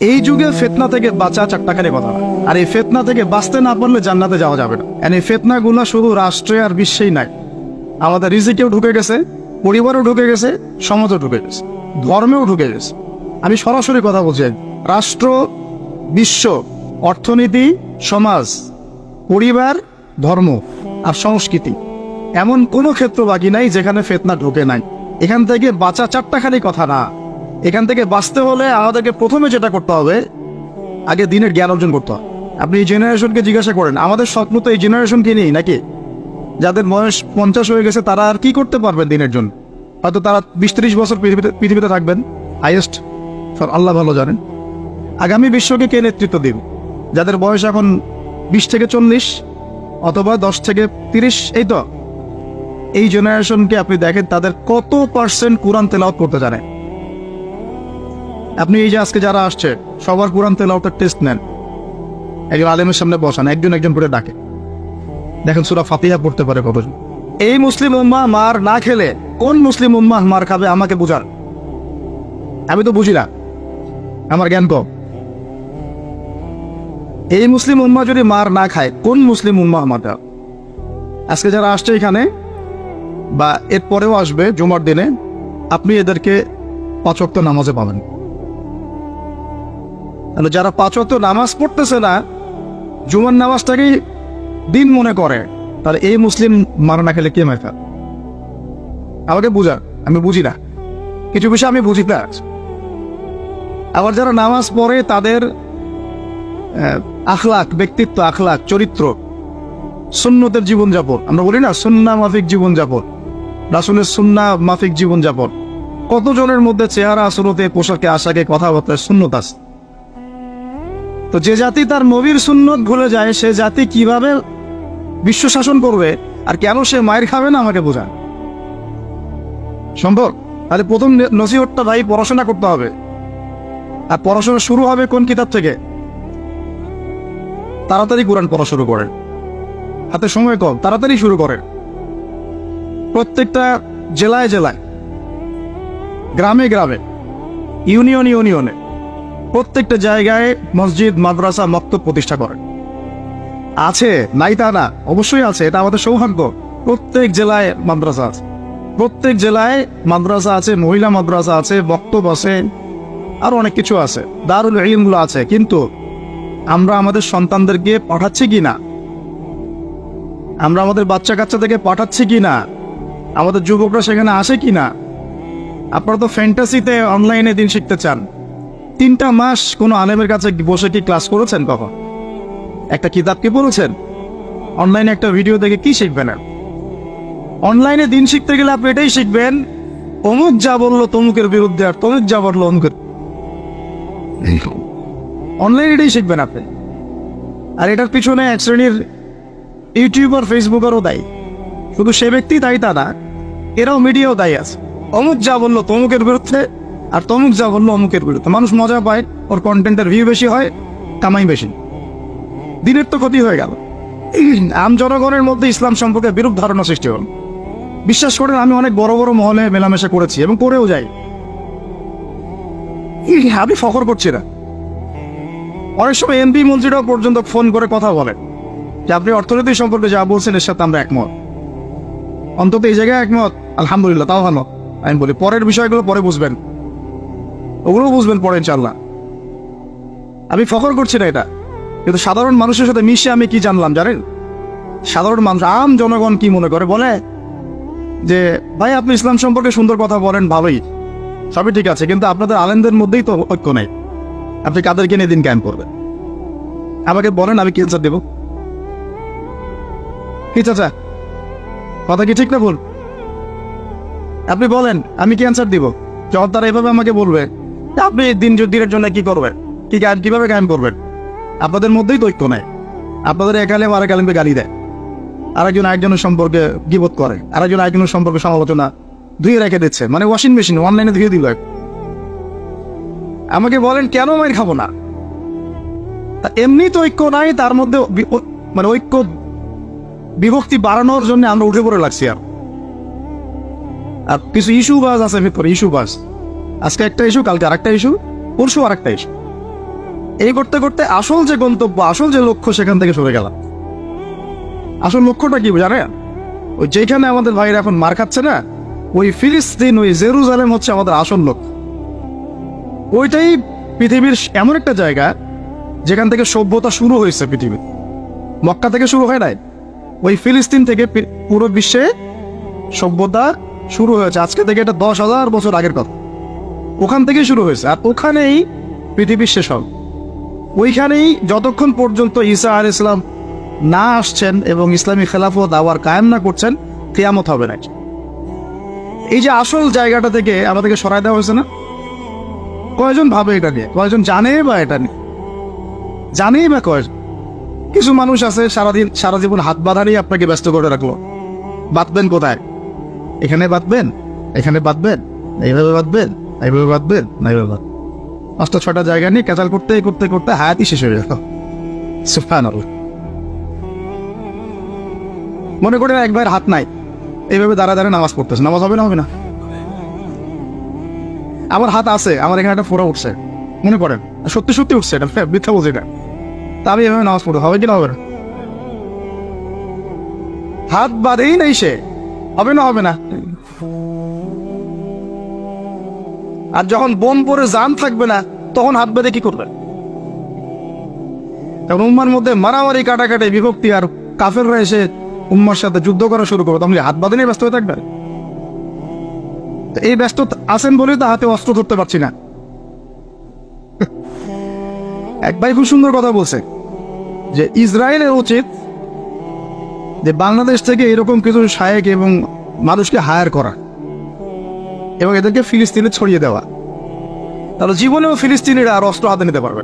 এই যুগে ফিতনা থেকে বাঁচা চারটাখানি কথা না। আর এই ফিতনা থেকে বাঁচতে না পারলে জান্নাতে যাওয়া যাবে না। এই ফিতনাগুলো শুধু রাষ্ট্রে আর বিশ্বেই নাই, আমাদের রিজিকেও ঢুকে গেছে, পরিবারও ঢুকে গেছে, সমাজও ঢুকে গেছে, ধর্মেও ঢুকে গেছে। আমি সরাসরি কথা বলছি, রাষ্ট্র, বিশ্ব, অর্থনীতি, সমাজ, পরিবার, ধর্ম আর সংস্কৃতি, এমন কোনো ক্ষেত্র বাকি নাই যেখানে ফিতনা ঢুকে নাই। এখান থেকে বাঁচা চারটাখানি কথা না। এখান থেকে বাঁচতে হলে আমাদেরকে প্রথমে যেটা করতে হবে, আগে দিনের জ্ঞান অর্জন করতে হবে। আপনি এই জেনারেশনকে জিজ্ঞাসা করেন, আমাদের স্বপ্ন তো এই জেনারেশনকে নিয়েই নাকি? যাদের বয়স 50 হয়ে গেছে তারা আর কি করতে পারবেন দিনের জন্য? হয়তো তারা 20-30 বছর পৃথিবীতে থাকবেন হাইয়েস্ট, আল্লাহ ভালো জানেন। আগামী বিশ্বকে কে নেতৃত্ব দেবে? যাদের বয়স এখন 20 থেকে 40 অথবা 10 থেকে 30, এই তো এই জেনারেশনকে আপনি দেখেন তাদের কত % কোরআন তেলাওয়াত করতে জানে। আপনি এই যে আজকে যারা আসছে সবার কোরআন তেলাওয়াতের টেস্ট নেন, একজন আলেমের সামনে বসান, একজন একজন করে ডাকে, দেখেন সূরা ফাতিহা পড়তে পারে কতজন। এই মুসলিম উম্মাহ মার না খেলে কোন মুসলিম উম্মাহ মার খাবে আমাকে বুঝান। আমি তো বুঝি না, আমার জ্ঞান কম। এই মুসলিম উম্মাহ যদি মার না খায় কোন মুসলিম উম্মাহ মার খাবে? আজকে যারা আসছে এখানে বা এর পরেও আসবে জুমার দিনে, আপনি এদেরকে 5 ওয়াক্ত নামাজে পাবেন। যারা 5 ওয়াক্ত নামাজ পড়তেছে না, জুমার নামাজটাকেই দিন মনে করে, তাহলে এই মুসলিম মার না খেলে কে মার খাবে? আমাকে বুঝান, আমি বুঝি না, কিছু বিষয় আমি বুঝি না। আবার যারা নামাজ পড়ে তাদের আখলাক, ব্যক্তিত্ব, আখলাক, চরিত্র, সুন্নতের জীবনযাপন, আমরা বলি না সুন্না মাফিক জীবনযাপন, রাসূলের সুন্না মাফিক জীবনযাপন, কতজনের মধ্যে চেহারা, সুরতে, পোশাকে, আশাকে, কথাবার্তায় সুন্নত আছে। তো যে জাতি তার নবীর সুন্নত ভুলে যায়, সে জাতি কিভাবে বিশ্ব শাসন করবে আর কেন সে মায়ের খাবে না? আমাকে বোঝান সম্ভব? তাহলে প্রথম নসিহতটা ভাই, পড়াশোনা করতে হবে। আর পড়াশোনা শুরু হবে কোন কিতাব থেকে? তাড়াতাড়ি কোরআন পড়া শুরু করেন, হাতে সময় কম, তাড়াতাড়ি শুরু করেন। প্রত্যেকটা জেলায় জেলায়, গ্রামে গ্রামে, ইউনিয়নে, প্রত্যেকটা জায়গায় মসজিদ, মাদ্রাসা, মক্তব প্রতিষ্ঠা করেন। আছে, নাই তা না, অবশ্যই আছে, এটা আমাদের সৌভাগ্য। প্রত্যেক জেলায় মাদ্রাসা আছে, প্রত্যেক জেলায় মাদ্রাসা আছে, মহিলা মাদ্রাসা আছে, মক্তব আছে, আরো অনেক কিছু আছে, দারুল ইলমগুলো আছে। কিন্তু আমরা আমাদের সন্তানদেরকে পাঠাচ্ছি কি না? আমরা আমাদের বাচ্চা কাচ্চাদেরকে পাঠাচ্ছি কি না? আমাদের যুবকরা সেখানে আসে কি না? আপনারা তো ফ্যান্টাসিতে অনলাইনে দিন শিখতে চান। 3টা মাস কোনো আলেমের কাছে বসে কি ক্লাস করেছেন? কখন একটা কিতাব কি পড়েছেন? অনলাইনে একটা ভিডিও দেখে কি শিখবেন? অনলাইনে দিন শিখতে গেলে আপনি এটাই শিখবেন, অমুক যা বললো তমুকের বিরুদ্ধে, আর তমুক যা বললো অমুকের। অনলাইনে এটাই শিখবেন আপনি। আর এটার পিছনে এক শ্রেণীর ইউটিউবার, ফেসবুকারও দায়ী। শুধু সে ব্যক্তি দায়ী তা না, এরাও মিডিয়াও দায়ী আছে। অমুক যা বললো তমুকের বিরুদ্ধে, আর তমুক যা বললো অমুকের বিরুদ্ধে। মানুষ মজা পায়, ওর কন্টেন্টের ভিউ বেশি হয়, কামাই বেশি, দিনের তো ক্ষতি হয়ে গেল। আম জনগণের মধ্যে ইসলাম সম্পর্কে বিরূপ ধারণা সৃষ্টি হল। বিশ্বাস করেন, আমি অনেক বড় বড় মহলে মেলামেশা করেছি এবং করেও যাই। আমি ফখর করছি না। অনেক সময় এমপি মন্ত্রীরাও পর্যন্ত ফোন করে কথা বলেন যে আপনি অর্থনীতি সম্পর্কে যা বলছেন এর সাথে আমরা একমত, অন্তত এই জায়গায় একমত, আলহামদুলিল্লাহ, তাও ভালো। আমি বলি পরের বিষয়গুলো পরে বুঝবেন, ওগুলোও বুঝবেন পরে ইনশাল্লাহ। আমি ফখর করছি না এটা, কিন্তু সাধারণ মানুষের সাথে মিশে আমি কি জানলাম জানেন? সাধারণ মানুষ, আম জনগণ কি মনে করে? বলে যে ভাই আপনি ইসলাম সম্পর্কে সুন্দর কথা বলেন, ভালোই, সবই ঠিক আছে, কিন্তু আপনাদের আলেমদের মধ্যেই তো ঐক্য নেই, আপনি কাদেরকে নিয়ে দিন ক্যাম্প করবেন? আমাকে বলেন, আমি কি অ্যান্সার দেব? কি চাচা, কথা কি ঠিক না ভুল? আপনি বলেন, আমি কি অ্যান্সার দিব? যখন তারা এভাবে আমাকে বলবে আপনি দিনের জন্য কি করবেন, কিভাবে কায়েম করবেন? আপনাদের মধ্যেই তো ঐক্য নাই। আপনাদের এক আলেম আরেক আলেমকে গালি দেয়, আরেকজন আরেকজনের সম্পর্কে গীবত করে, আরেকজন আরেকজনের সম্পর্কে সমালোচনা ধুয়ে রেখে দিচ্ছে, মানে ওয়াশিং মেশিন অনলাইনে ধুয়ে দিল। আমাকে বলেন কেন মাইর খাবো না? এমনি তো ঐক্য নাই, তার মধ্যে মানে ঐক্য বিভক্তি বাড়ানোর জন্য আমরা উঠে পড়ে লাগছি। আর কিছু ইস্যু বাস আছে ভিতরে, ইস্যু বাস, আজকে একটা ইস্যু, কালকে আরেকটা ইস্যু, পরশু আরেকটা ইস্যু। এই করতে করতে আসল যে গন্তব্য, আসল যে লক্ষ্য, সেখান থেকে সরে গেলাম। আসল লক্ষ্যটা কি জানেন? ওই যেখানে আমাদের ভাইরা এখন মার খাচ্ছে না, ওই ফিলিস্তিন, ওই জেরুজালেম হচ্ছে আমাদের আসল লক্ষ্য। ওইটাই পৃথিবীর এমন একটা জায়গা যেখান থেকে সভ্যতা শুরু হয়েছে। পৃথিবী মক্কা থেকে শুরু হয় নাই, ওই ফিলিস্তিন থেকে পুরো বিশ্বে সভ্যতা শুরু হয়েছে। আজকে থেকে এটা 10,000 বছর আগের কথা। ওখান থেকেই শুরু হয়েছে, আর ওখানেই পৃথিবীর শেষ হবে। ওইখানেই যতক্ষণ পর্যন্ত ঈসা আলাইহিস সালাম না আসছেন এবং ইসলামী খেলাফত আবার কায়েম না করছেন, কিয়ামত হবে না। এই যে আসল জায়গাটা থেকে আমাদেরকে সরাই দেওয়া হয়েছে না, কয়জন ভাবে এটা নিয়ে? কয়জন জানে বা এটা নিয়ে জানেই বা কয়জন? কিছু মানুষ আছে সারা জীবন হাত বাঁধা নিয়ে আপনাকে ব্যস্ত করে রাখলো। বাঁধবেন কোথায়? এখানে বাঁধবেন, এখানে বাঁধবেন, এইভাবে বাঁধবেন, এইভাবে বাঁধবেন, না এইভাবে বাঁধবেন। 5-6টা জায়গা নিয়ে ক্যাচাল করতে করতে করতে হায়াতই শেষ হয়ে গেল। সুবহানাল্লাহ। মনে করেন এক ভাইয়ের হাত নাই, এইভাবে দাঁড়া দাঁড়া নামাজ পড়তেছে, নামাজ হবে না? হবে না। আমার হাত আছে, আমার এখানে একটা ফোড়া উঠছে, মনে করেন সত্যি সত্যি উঠছে, এটা মিথ্যা বলছি না, তা আমি এভাবে নামাজ পড়বো, হবে কিনা? হবে না। হাত বাঁধেই নেই সে, হবে না? হবে না। আর যখন বোম পরে জান থাকবে না, তখন হাত বেঁধে কি করবেন? তখন উম্মার মধ্যে মারামারি, কাটাকাটি, বিভক্তি, আর কাফেররা এসে উম্মার সাথে যুদ্ধ করা শুরু করবে, তাহলে হাত বাঁধে নিয়ে ব্যস্ত হয়ে থাকবেন। এই ব্যস্ত আছেন বলেই তো হাতে অস্ত্র ধরতে পারছি না। এক ভাই খুব সুন্দর কথা বলছে যে ইসরায়েলের উচিত যে বাংলাদেশ থেকে এরকম কিছু শায়েক এবং মানুষকে হায়ার করা এবং এদেরকে ফিলিস্তিনে ছড়িয়ে দেওয়া, তাহলে জীবনেও ফিলিস্তিনিরা আর অস্ত্র হাতে নিতে পারবে।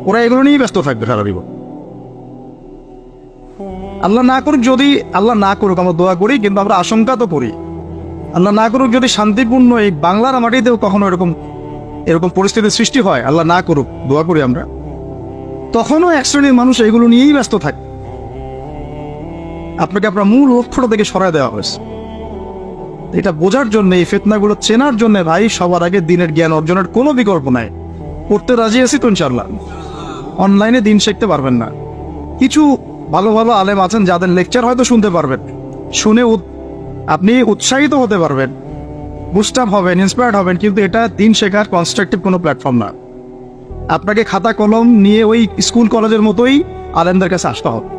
ওরা এগুলো নিয়েই ব্যস্ত থাকবে সারা জীবন। আল্লাহ না করুক, যদি আল্লাহ না করুক, আমরা দোয়া করি, কিন্তু আমরা আশঙ্কা তো করি, আল্লাহ না করুক যদি শান্তিপূর্ণ এই বাংলার মাটিতেও কখনো এরকম পরিস্থিতির সৃষ্টি হয়, আল্লাহ না করুক, দোয়া করি আমরা, তখনও এক শ্রেণীর মানুষ এগুলো নিয়েই ব্যস্ত থাকে। আপনাকে আপনার মূল লক্ষ্যটা থেকে সরায় দেওয়া হয়েছে। এটা বোঝার জন্য, এই ফিতনাগুলো চেনার জন্য ভাই, সবার আগে দিনের জ্ঞান অর্জনের কোনো বিকল্প নাই। পড়তে রাজি আছি তো ইনশাআল্লাহ। অনলাইনে দিন শিখতে পারবেন না, কিছু ভালো ভালো আলেম আছেন যাদের লেকচার হয়তো শুনতে পারবেন, শুনে আপনি উৎসাহিত হতে পারবেন, বুস্ট আপ হবেন, ইন্সপায়ার্ড হবেন, কিন্তু এটা দিন শেখার কনস্ট্রাকটিভ কোনো প্ল্যাটফর্ম না। আপনাকে খাতা কলম নিয়ে ওই স্কুল কলেজের মতোই আলেমদের কাছে আসতে হবে,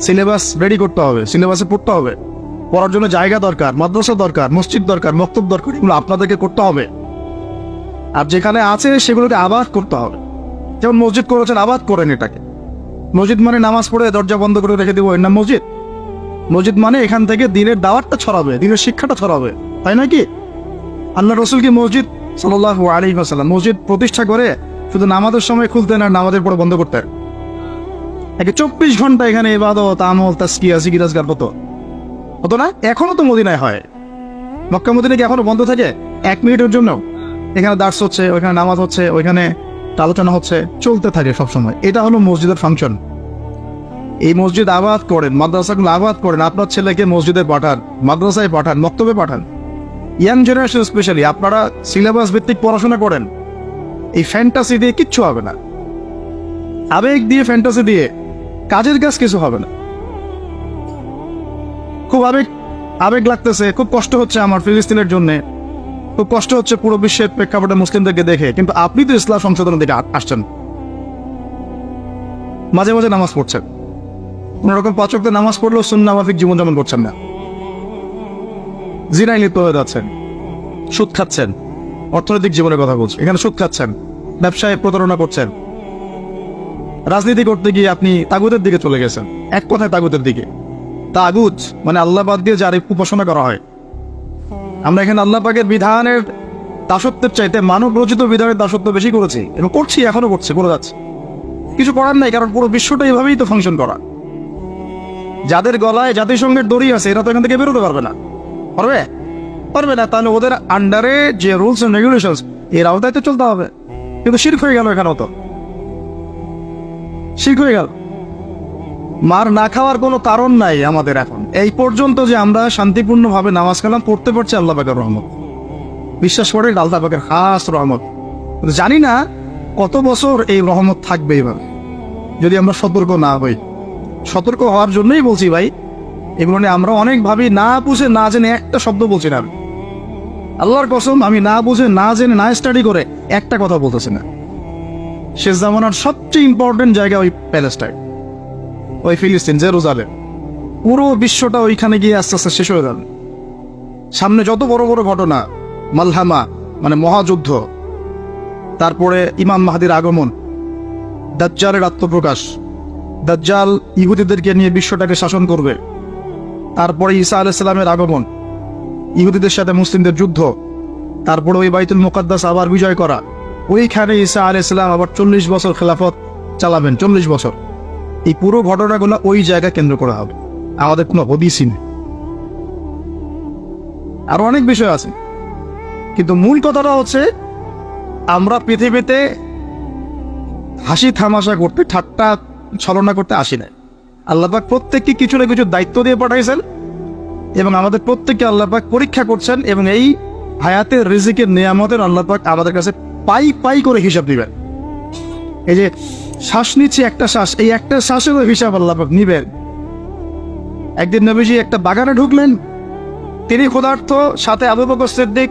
সিলেবাস রেডি করতে হবে, সিলেবাসে পড়তে হবে, পড়ার জন্য জায়গা দরকার, মাদ্রাসা দরকার, মসজিদ দরকার, মক্তব দরকার, এগুলো আপনাদেরকে করতে হবে। আর যেখানে আছে সেগুলোকে আবাদ করতে হবে। যেমন মসজিদ করেছেন, আবাদ করেন এটাকে। মসজিদ মানে নামাজ পড়ে দরজা বন্ধ করে রেখে দিব, এর নাম মসজিদ? মসজিদ মানে এখান থেকে দিনের দাওয়াতটা ছড়াবে, দিনের শিক্ষাটা ছড়াবে, তাই নাকি? আল্লাহ রসুল কি মসজিদ সাল্লাল্লাহু আলাইহি ওয়াসাল্লাম মসজিদ প্রতিষ্ঠা করে শুধু নামাজের সময় খুলতেন আর নামাজের পরে বন্ধ করতেন? একে 24 ঘন্টা এখানে ইবাদত, আমল, তাসকিয়া, জিকির, আজকার হতো না? এখনো তো মদিনায় হয়। মক্কা মদিনা কি এখনো বন্ধ থাকে 1 মিনিটের জন্য? এখানে দার্স হচ্ছে, ওইখানে নামাজ হচ্ছে, ওইখানে আলোচনা হচ্ছে, চলতে থাকে সবসময়। এটা হলো মসজিদের ফাংশন। এই মসজিদ আবাদ করেন, মাদ্রাসাগুলো আবাদ করেন, আপনার ছেলেকে মসজিদে পাঠান, মাদ্রাসায় পাঠান, মক্তবে পাঠান। ইয়াং জেনারেশন স্পেশালি আপনারা সিলেবাস ভিত্তিক পড়াশোনা করেন। এই ফ্যান্টাসি দিয়ে কিচ্ছু হবে না, আবেগ দিয়ে, ফ্যান্টাসি দিয়ে কাজের কাজ কিছু হবে না। খুব আবেগ লাগতেছে, খুব কষ্ট হচ্ছে আমার ফিলিস্তিনের জন্য, খুব কষ্ট হচ্ছে পুরো বিশ্বের প্রেক্ষাপটে মুসলিমদেরকে দেখে, কিন্তু আপনি তো ইসলাম সংশোধনের দিকে আসছেন, মাঝে মাঝে নামাজ পড়ছেন, কোনোরকম 5 ওয়াক্ত নামাজ পড়লেও সুন্নাহ মাফিক জীবনযাপন করছেন না, জিনায় লিপ্ত হয়ে যাচ্ছেন, সুদ খাচ্ছেন, অর্থনৈতিক জীবনের কথা বলছেন, এখানে সুদ খাচ্ছেন, ব্যবসায় প্রতারণা করছেন, রাজনীতি করতে গিয়ে আপনি তাগুতের দিকে চলে গেছেন। এক কথায় তাগুতের দিকে। তাগুত মানে আল্লাহ বাদ দিয়ে যার উপাসনা করা হয়। আমরা এখানে আল্লাহ পাকের বিধানের দাসত্বের চাইতে মানব রচিত বিধানের দাসত্ব বেশি করেছি এবং করছি, এখনো করছে, করে যাচ্ছে। কিছু করার নাই, কারণ পুরো বিশ্বটা এইভাবেই তো ফাংশন করা। যাদের গলায় জাতিসংঘের দড়ি আছে এরা তো এখান থেকে বেরোতে পারবে না। পারবে না, তাহলে ওদের আন্ডারে যে রুলস এন্ড রেগুলেশনস এর আওতায় তো চলতে হবে। কিন্তু শিরক হয়ে গেল, এখানেও তো শিরক হয়ে গেল। মার না খাওয়ার কোনো কারণ নাই আমাদের এখন। এই পর্যন্ত যে আমরা শান্তিপূর্ণভাবে নামাজ কালাম পড়তে পারছি আল্লাহ পাকের রহমত। বিশ্বাস করে আল্লাহ পাকের খাস রহমত। জানি না কত বছর এই রহমত থাকবে এইভাবে যদি আমরা সতর্ক না হই? সতর্ক হওয়ার জন্যই বলছি ভাই, এগুলো নিয়ে আমরা অনেক ভাবি, না বুঝে না জেনে একটা শব্দ বলছি না আমি। আল্লাহর কসম, আমি না বুঝে না জেনে না স্টাডি করে একটা কথা বলতেছি না। শেষ জামানার সবচেয়ে ইম্পর্টেন্ট জায়গা ওই প্যালেস্টাইন, ওই ফিলিস্তিন, জেরুজালেম। পুরো বিশ্বটা ওইখানে গিয়ে আস্তে আস্তে শেষ হয়ে যাবে। সামনে যত বড় বড় ঘটনা, মালহামা মানে মহাযুদ্ধ, তারপরে ইমাম মাহদির আগমন, দাজ্জালের আত্মপ্রকাশ, দাজ্জাল ইহুদিদেরকে নিয়ে বিশ্বটাকে শাসন করবে, তারপরে ঈসা আলাইহিস সালামের আগমন, ইহুদিদের সাথে মুসলিমদের যুদ্ধ, তারপরে ওই বাইতুল মুকাদ্দাস আবার বিজয় করা, ওইখানে ঈসা আলাইহিস সালাম আবার 40 বছর খেলাফত চালাবেন, 40 বছর। এই পুরো ঘটনাগুলো ওই জায়গা কেন্দ্র করা হবে, আমাদের কোনো হদিসই নেই। আরো অনেক বিষয় আছে, কিন্তু মূল কথাটা হচ্ছে আমরা পৃথিবীতে হাসি থামাশা করতে, ঠাট্টা ছলনা করতে আসি নাই। আল্লাহ পাক প্রত্যেককে কিছু না কিছু দায়িত্ব দিয়ে পাঠাইছেন এবং আমাদের প্রত্যেককে আল্লাহ পাক পরীক্ষা করছেন, এবং এই হায়াতের রিজিকের নিয়ামতের আল্লাহ পাক আমাদের কাছে পাই পাই করে হিসাব দিবেন। এই যে শ্বাস নিচ্ছি একটা শ্বাস, এই একটা শ্বাসেরও হিসাব আল্লাহ পাক নিবেন। একদিন নবীজি একটা বাগানে ঢুকলেন, তিনি ক্ষুধার্ত, সাথে আবু বকর সিদ্দিক।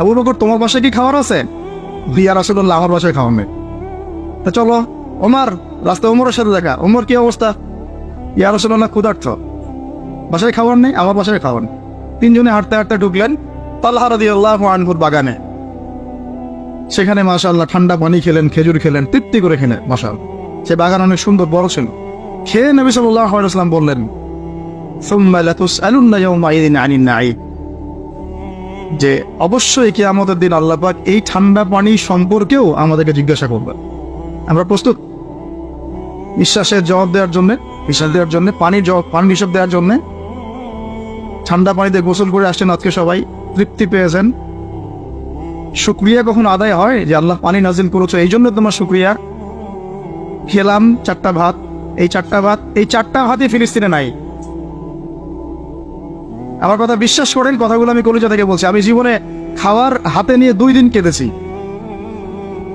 আবু বকর, তোমার বাসায় কি খাওয়ার আছে? ইয়া রাসূলুল্লাহ, আমার বাসায় খাওয়ার নেই। তা চলো। ওমর, রাস্তায় ওমরের সাথে দেখা। ওমর, কি অবস্থা? ইয়া রাসূলুল্লাহ, ক্ষুধার্ত, বাসায় খাওয়ার নেই, আমার বাসায় খাওয়ার নেই। তিনজনে হাঁটতে হাঁটতে ঢুকলেন তালহা রাদিয়াল্লাহু আনহুর বাগানে। সেখানে মাশাআল্লাহ ঠান্ডা পানি খেলেন, খেজুর খেলেন, তৃপ্তি করে খেলেন। মাশাআল্লাহ, সে বাগান অনেক সুন্দর বড় ছিল। খেয়ে নবী সাল্লাল্লাহু আলাইহি ওয়াসাল্লাম বললেন, সুম্মা লাতুসআলুন্না ইয়াওমাইযিন আনিন নাঈম, যে অবশ্যই কিয়ামতের দিন আল্লাহ পাক এই ঠান্ডা পানি সম্পর্কেও আমাদেরকে জিজ্ঞাসা করবেন। আমরা প্রস্তুত নিঃশ্বাসের জবাব দেওয়ার জন্য, নিঃশ্বাস দেওয়ার জন্য, পানির জবাব, পানির হিসাব দেওয়ার জন্য? ঠান্ডা পানিতে গোসল করে আসছেন আজকে সবাই, তৃপ্তি পেয়েছেন। শুকরিয়া কখন আদায় হয় যে আল্লাহ পানি নাজিল করেছো, এই জন্য তোমার শুকরিয়া। খেলাম 4টা ভাত, এই 4টা ভাত, এই 4টা ভাতই ফিলিস্তিনে নাই। আমার কথা বিশ্বাস করেন, কথাগুলো আমি কলিজা থেকে বলছি। আমি জীবনে খাওয়ার হাতে নিয়ে 2 দিন কেঁদেছি।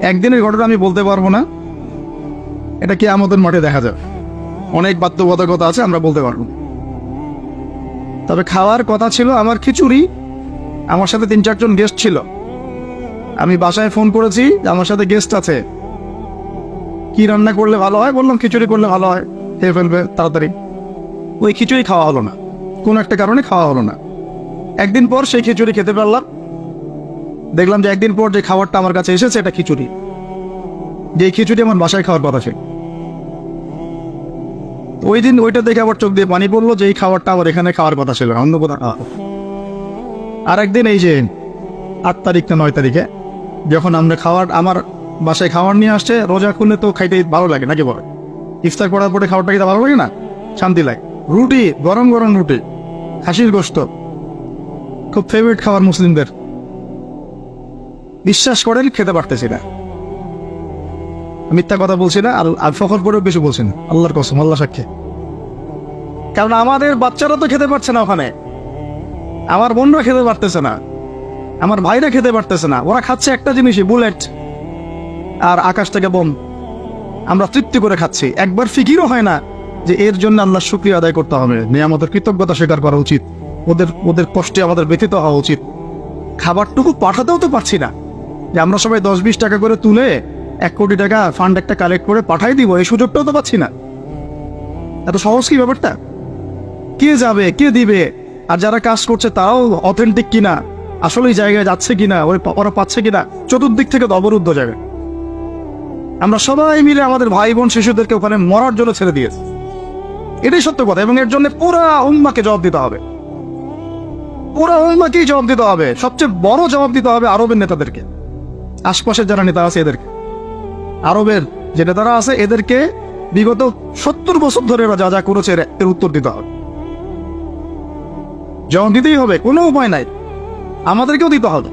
একদিনের ঘটনা আমি বলতে পারবো না, এটা কিয়ামতের মাঠে দেখা যাবে। অনেক বাধ্যবাধকতা আছে, আমরা বলতে পারবো। তবে খাওয়ার কথা ছিল আমার খিচুড়ি। আমার সাথে 3-4 জন গেস্ট ছিল। আমি বাসায় ফোন করেছি যে আমার সাথে গেস্ট আছে, কি রান্না করলে ভালো হয়? বললাম খিচুড়ি করলে ভালো হয়, খেয়ে ফেলবে তাড়াতাড়ি। ওই খিচুড়ি খাওয়া হলো না, কোন একটা কারণে খাওয়া হলো না। একদিন পর সেই খিচুড়ি খেতে পারলাম। দেখলাম যে একদিন পর যে খাবারটা আমার কাছে এসেছে এটা খিচুড়ি, যে খিচুড়ি আমার বাসায় খাওয়ার কথা ছিল। ওই দিন ওইটা দেখে আবার চোখ দিয়ে পানি পড়লো যে এই খাবারটা আমার এখানে খাওয়ার কথা ছিল, অন্য কোথাও। আর একদিন এই যে 8 তারিখ না 9 তারিখে যখন আমরা আমার বাসায় খাবার নিয়ে আসছে, রোজা খুললে তো খাইতে ভালো লাগে নাকি বলে? ইফতার করার পরে খাবারটা খেতে ভালো লাগে না? শান্তি লাগে। রুটি, গরম গরম রুটি, খাসির গোশত, খুব ফেভারিট খাবার মুসলিমদের। বিশ্বাস করেন খেতে পারতেছি না, মিথ্যা কথা বলছি না, আর ফখর করেও বেশি বলছি না, আল্লাহর কসম, আল্লাহ সাক্ষী। কারণ আমাদের বাচ্চারা তো খেতে পারছে না ওখানে, আমার বোনরা খেতে পারতেছে না, আমার ভাইরা খেতে পারতেছে না। ওরা খাচ্ছে একটা জিনিসই, বুলেট আর আকাশ থেকে বোম। আমরা তৃপ্তি করে খাচ্ছি, একবার ফিকিরও হয় না যে এর জন্য আল্লাহ শুকরিয়া আদায় করতে হবে, নিয়ামতের কৃতজ্ঞতা স্বীকার করা উচিত, ওদের কষ্টে আমাদের ব্যথিত হওয়া উচিত। খাবারটুকু পাঠাতেও তো পারছি না, যে আমরা সবাই 10-20 টাকা করে তুলে 1 কোটি টাকা ফান্ড একটা কালেক্ট করে পাঠাই দিব, এই সুযোগটাও তো পাচ্ছি না। এত সহজ কি ব্যাপারটা? কে যাবে, কে দিবে? আর যারা কাজ করছে তারাও অথেন্টিক কিনা, আসলে এই জায়গায় যাচ্ছে কিনা, ওরা পাচ্ছে কিনা, চতুর্দিক থেকে তো অবরুদ্ধ জায়গা। আমরা সবাই মিলে আমাদের ভাই বোন শিশুদেরকে ওখানে মরার জন্য ছেড়ে দিয়েছি, এটাই সত্য কথা। এবং এর জন্য পুরা উম্মাকে জবাব দিতে হবে, পুরা উম্মাকেই জবাব দিতে হবে। সবচেয়ে বড় জবাব দিতে হবে আরবের নেতাদেরকে, আশপাশের যারা নেতা আছে এদেরকে। আরবের যে নেতারা আছে এদেরকে বিগত 70 বছর ধরে এরা যা যা করেছে এর উত্তর দিতে হবে, জবাব দিতেই হবে, কোনো উপায় নাই। আমাদেরকেও দিতে হবে,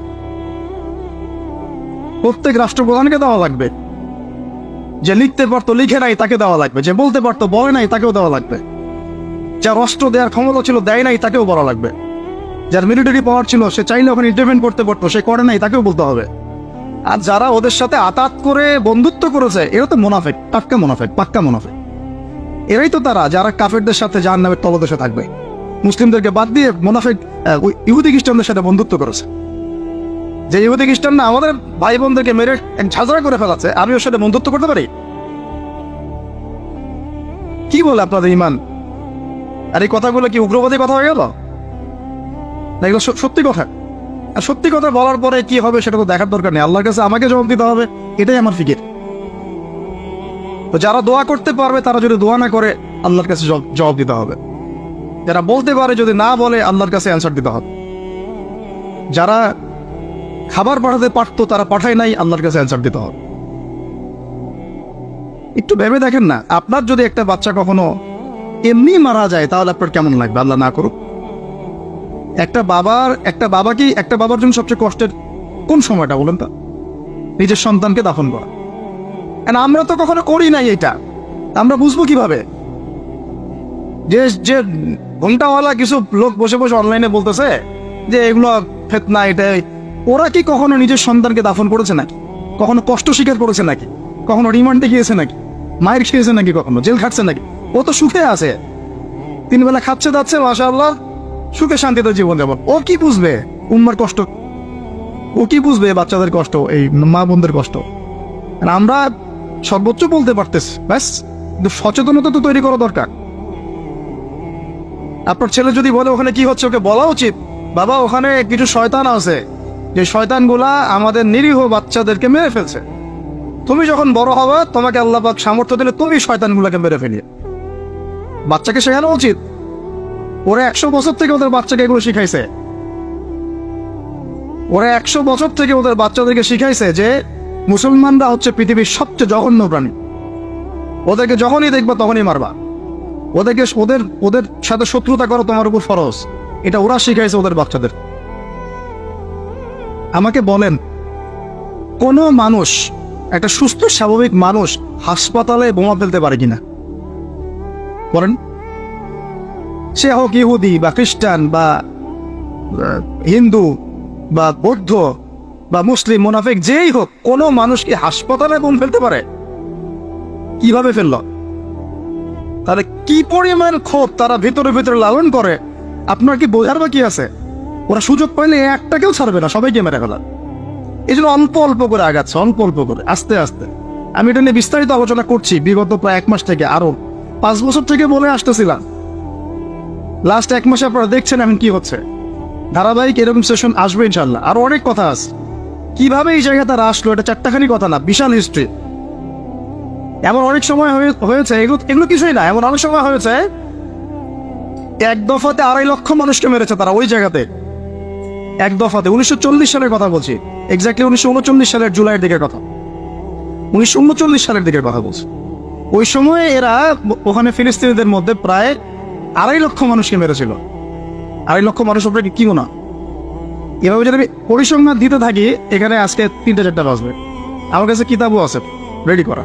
প্রত্যেক রাষ্ট্রপ্রধানকে দেওয়া লাগবে। যে লিখতে পারতো লিখে নাই তাকে দেওয়া লাগবে, যে বলতে পারতো বলে নাই তাকেও দেওয়া লাগবে, যার অস্ত্র দেওয়ার ক্ষমতা ছিল দেয় নাই তাকেও বলা লাগবে, যার মিলিটারি পাওয়ার ছিল সে চাইলে ওখানে ইন্টারভেন করতে পারতো সে করে নাই তাকেও বলতে হবে। আর যারা ওদের সাথে আতাত করে বন্ধুত্ব করেছে এরা তো মুনাফিক, টাটকা মুনাফিক, পাক্কা মুনাফিক। এরাই তো তারা যারা কাফেরদের সাথে জাহান্নামের তলদেশে থাকবে। মুসলিমদেরকে বাদ দিয়ে মুনাফিক ইহুদি খ্রিস্টানদের সাথে বন্ধুত্ব করেছে। যে ইহুদি খ্রিস্টান না আমাদের ভাই বোনদেরকে মেরে এক ঝাঁঝরা করে ফেলাচ্ছে, আমি ওর সাথে বন্ধুত্ব করতে পারি? কি বলে আপনাদের ইমান? আর এই কথাগুলো কি উগ্রবাদী কথা হয়ে গেল? না, এগুলো সত্যি কথা। আর সত্যি কথা বলার পরে কি হবে সেটা তো দেখার দরকার নেই, আল্লাহর কাছে আমাকে জবাব দিতে হবে, এটাই আমার ফিকির। তো যারা দোয়া করতে পারবে তারা যদি দোয়া না করে আল্লাহর কাছে জবাব দিতে হবে। যারা বলতে পারে যদি না বলে আল্লাহর কাছে অ্যান্সার দিতে হবে। যারা খাবার পাঠাতে পারতো তারা পাঠায় নাই, আল্লাহর কাছে অ্যান্সার দিতে হবে। একটু ভেবে দেখেন না, আপনার যদি একটা বাচ্চা কখনো এমনি মারা যায় তাহলে আপনার কেমন লাগবে? আল্লাহ না করুক। একটা বাবার জন্য সবচেয়ে কষ্টের কোন সময়টা বলেন তো? নিজের সন্তানকে দাফন করা। আমরা তো কখনো করি নাই এটা, আমরা বুঝবো কিভাবে? যে ঘন্টাওয়ালা কিছু লোক বসে বসে অনলাইনে বলতেছে যে এগুলো ফিতনা, এটাই। ওরা কি কখনো নিজের সন্তানকে দাফন করেছে নাকি? কখনো কষ্ট স্বীকার করেছে নাকি? কখনো রিমান্ডে গিয়েছে নাকি? মায়ের খেয়েছে নাকি? কখনো জেল খাটছে নাকি? ও তো সুখে আছে, 3 বেলা খাচ্ছে যাচ্ছে, মাশাআল্লাহ, সুখে শান্তিতে জীবন যাপন। ও কি বুঝবে উম্মার কষ্ট? ও কি বুঝবে বাচ্চাদের কষ্ট, এই মা বোনদের কষ্ট? আমরা সর্বোচ্চ বলতে পারতেছি, ব্যাস। কিন্তু সচেতনতা তো তৈরি করা দরকার। আপনার ছেলে যদি বলে ওখানে কি হচ্ছে, ওকে বলা উচিত, বাবা ওখানে কিছু শয়তান আছে, যে শয়তানগুলা আমাদের নিরীহ বাচ্চাদেরকে মেরে ফেলছে। তুমি যখন বড় হবে তোমাকে আল্লাহ পাক সামর্থ্য দিলে তুমি শয়তানগুলোকে মেরে ফেলিয়ে। বাচ্চাকে শেখানো উচিত। ওরা 100 বছর থেকে ওদের বাচ্চাকে এগুলো শিখাইছে। ওরা 100 বছর থেকে ওদের বাচ্চাদেরকে শিখাইছে যে মুসলমানরা হচ্ছে পৃথিবীর সবচেয়ে জঘন্য প্রাণী। ওদেরকে যখনই দেখবা তখনই মারবা। ওদের সাথে শত্রুতা করো তোমার উপর ফরজ। এটা ওরা শিখাইছে ওদের বাচ্চাদের। আমাকে বলেন, কোন মানুষ, একটা সুস্থ স্বাভাবিক মানুষ হাসপাতালে বোমা ফেলতে পারে কিনা বলেন? সে হোক ইহুদি বা খ্রিস্টান বা হিন্দু বা বৌদ্ধ বা মুসলিম, মুনাফিক, যেই হোক, কোনো মানুষ কি হাসপাতালে বোম ফেলতে পারে? কিভাবে ফেলল? তাহলে কি পরিমাণ ক্ষোভ তারা ভিতরে ভিতরে লালন করে আপনার কি বোঝার বাকি আছে? ওরা সুযোগ পাইলে একটাকেও ছাড়বে না, সবাইকে মেরে ফেলা। এই জন্য অল্প অল্প করে আগাচ্ছে, অল্প অল্প করে, আস্তে আস্তে। আমি এটা নিয়ে বিস্তারিত আলোচনা করছি বিগত প্রায় 1 মাস থেকে, আরো 5 বছর থেকে বলে আসতেছিলাম। লাস্ট 1 মাসে আপনারা দেখছেন এখন কি হচ্ছে। ধারাবাহিক এরকম সেশন আসবে ইনশাল্লাহ। আরো অনেক কথা আছে, কিভাবে এই জায়গায় তারা আসলো, এটা 4টাখানি কথা না, বিশাল হিস্ট্রি। এমন অনেক সময় হয়েছে, এগুলো কিছুই না, এমন অনেক সময় হয়েছে 1 দফাতে 2.5 লক্ষ মানুষকে মেরেছে তারা ওই জায়গাতে। 1 দফাতে 1940 সালের কথা বলছি, এক্স্যাক্টলি 1939 সালের জুলাইয়ের দিকের কথা, 1939 সালের দিকের কথা বলছি। ওই সময় এরা ওখানে ফিলিস্তিনিদের মধ্যে প্রায় 2.5 লক্ষ মানুষকে মেরেছিল। 2.5 লক্ষ মানুষ ওপরে কি না? এভাবে যদি আমি পরিসংখ্যান দিতে থাকি এখানে আজকে 3-4টা বাজবে। আমার কাছে কিতাবও আছে রেডি করা,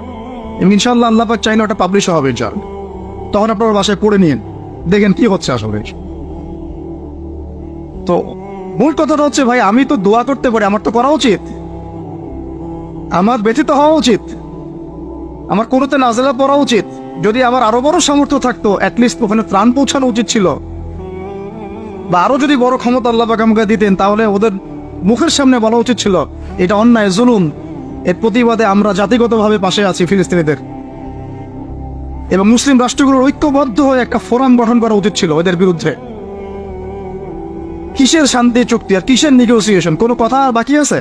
ইনশাআল্লাহ আল্লাহ পাক চাইলে ওটা পাবলিশ হবে ইনশাআল্লাহ। তখন আপনার বাসায় পড়ে নিন, দেখেন কি হচ্ছে আসলে। তো মূল কথাটা হচ্ছে, ভাই আমি তো দোয়া করতে পারি, আমার তো করা উচিত, আমার ব্যথিত হওয়া উচিত, আমার কোনোতে নাজেলা পড়া উচিত। যদি আমার আরো বড় সামর্থ্য থাকতো অ্যাটলিস্ট ওখানে ত্রাণ পৌঁছানো উচিত ছিল, বা আরো যদি বড় ক্ষমতা আল্লাহ পাক আমাকে দিতেন তাহলে ওদের মুখের সামনে বলা উচিত ছিল এটা অন্যায়, জুলুম, এর প্রতিবাদে আমরা জাতিগতভাবে পাশে আছি ফিলিস্তিনিদের। এবং মুসলিম রাষ্ট্রগুলোর ঐক্যবদ্ধ হয়ে একটা ফোরাম গঠন করা উচিত ছিল এদের বিরুদ্ধে। কিসের শান্তি চুক্তি আর কিসের নেগোসিয়েশন? কোনো কথা আর বাকি আছে?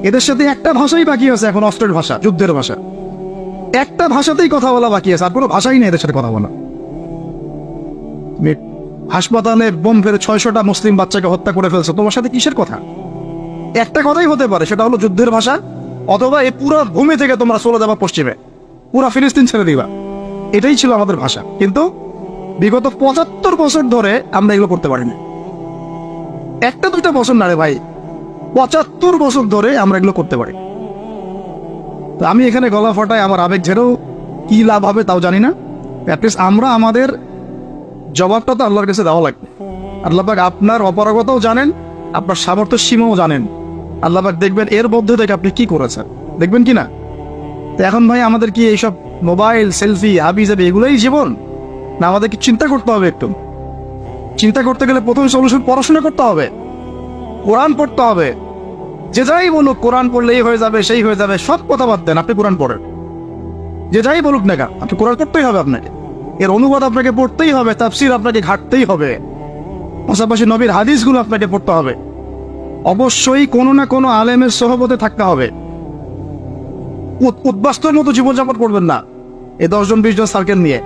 এদের সাথে একটা ভাষাই বাকি আছে এখন, অস্ত্রের ভাষা, যুদ্ধের ভাষা। একটা ভাষাতেই কথা বলা বাকি আছে, আর কোনো ভাষাই নেই এদের সাথে কথা বলা। হাসপাতালে বোম ফেলে 600টা মুসলিম বাচ্চাকে হত্যা করে ফেলছে, তোমার সাথে কিসের কথা? একটা কথাই হতে পারে, সেটা হলো যুদ্ধের ভাষা, অথবা এই পুরো ভূমি থেকে তোমরা চলে যাবা পশ্চিমে, পুরা ফিলিস্তিন ছেড়ে দিবা। এটাই ছিল আমাদের ভাষা। কিন্তু বিগত 75 বছর ধরে আমরা এগুলো করতে পারিনি। 1-2টা বছর না রে ভাই, 75 বছর ধরে আমরা এগুলো করতে পারি। তো আমি এখানে গলা ফাটায় আমার আবেগ ঝেড়েও কি লাভ হবে তাও জানি না। অ্যাটলিস্ট আমরা আমাদের জবাবটা তো আল্লাহর কাছে দেওয়া লাগবে। আল্লাহ পাক আপনার অপারগতাও জানেন, আপনার সামর্থ্যের সীমাও জানেন। আল্লাহ পাক দেখবেন এর মধ্যে থেকে আপনি কি করেছেন, দেখবেন কি না? তো এখন ভাই আমাদের কি এইসব মোবাইল, সেলফি, হাবি যাবে এগুলোই জীবন? না আমাদের কি চিন্তা করতে হবে? একটু চিন্তা করতে গেলে প্রথম সলিউশন পড়াশোনা করতে হবে, কোরআন পড়তে হবে। যে যাই বলুক কোরআন পড়লে এই হয়ে যাবে, সেই হয়ে যাবে, সব কথা বাদ দেন, আপনি কোরআন পড়েন। যে যাই বলুক না কেন, আপনি কোরআন পড়তেই হবে, আপনাকে এর অনুবাদ আপনাকে পড়তেই হবে, তাফসীর আপনাকে ঘাটতেই হবে, পাশাপাশি নবীর হাদিসগুলো আপনাকে পড়তে হবে। অবশ্যই কোনো না কোনো আলেমের সহবতে থাকতে হবে। উদ্বাস্তুর মতো জীবনযাপন করবেন না এই 10 জন 20 জন সার্কেল নিয়ে।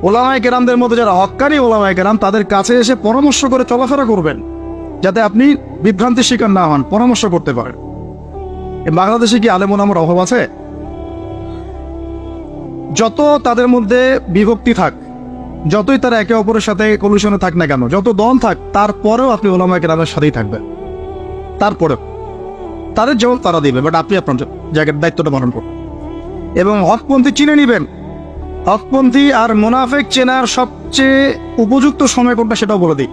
ওলামায়ে কেরামদের মধ্যে যারা হক্কানি ওলামায়ে কেরাম, তাদের কাছে এসে পরামর্শ করে চলাফেরা করবেন, যাতে আপনি বিভ্রান্তির শিকার না হন, পরামর্শ করতে পারেন। বাংলাদেশে কি আলেম ওলামার অভাব আছে? যত তাদের মধ্যে বিভক্তি থাক, যতই তারা একে অপরের সাথে কলিশনে থাক না কেন, যত দল থাক, তারপরেও আপনি ওলামায়ে কেরামের সাথেই থাকবেন। তারপরে তাদের জবাব তারা দিবে, বাট আপনি আপনার জায়গার দায়িত্বটা পালন করুন এবং হকপন্থী চিনে নিবেন। হকপন্থী আর মুনাফিক চেনার সবচেয়ে উপযুক্ত সময় কোনটা সেটাও বলে দিই।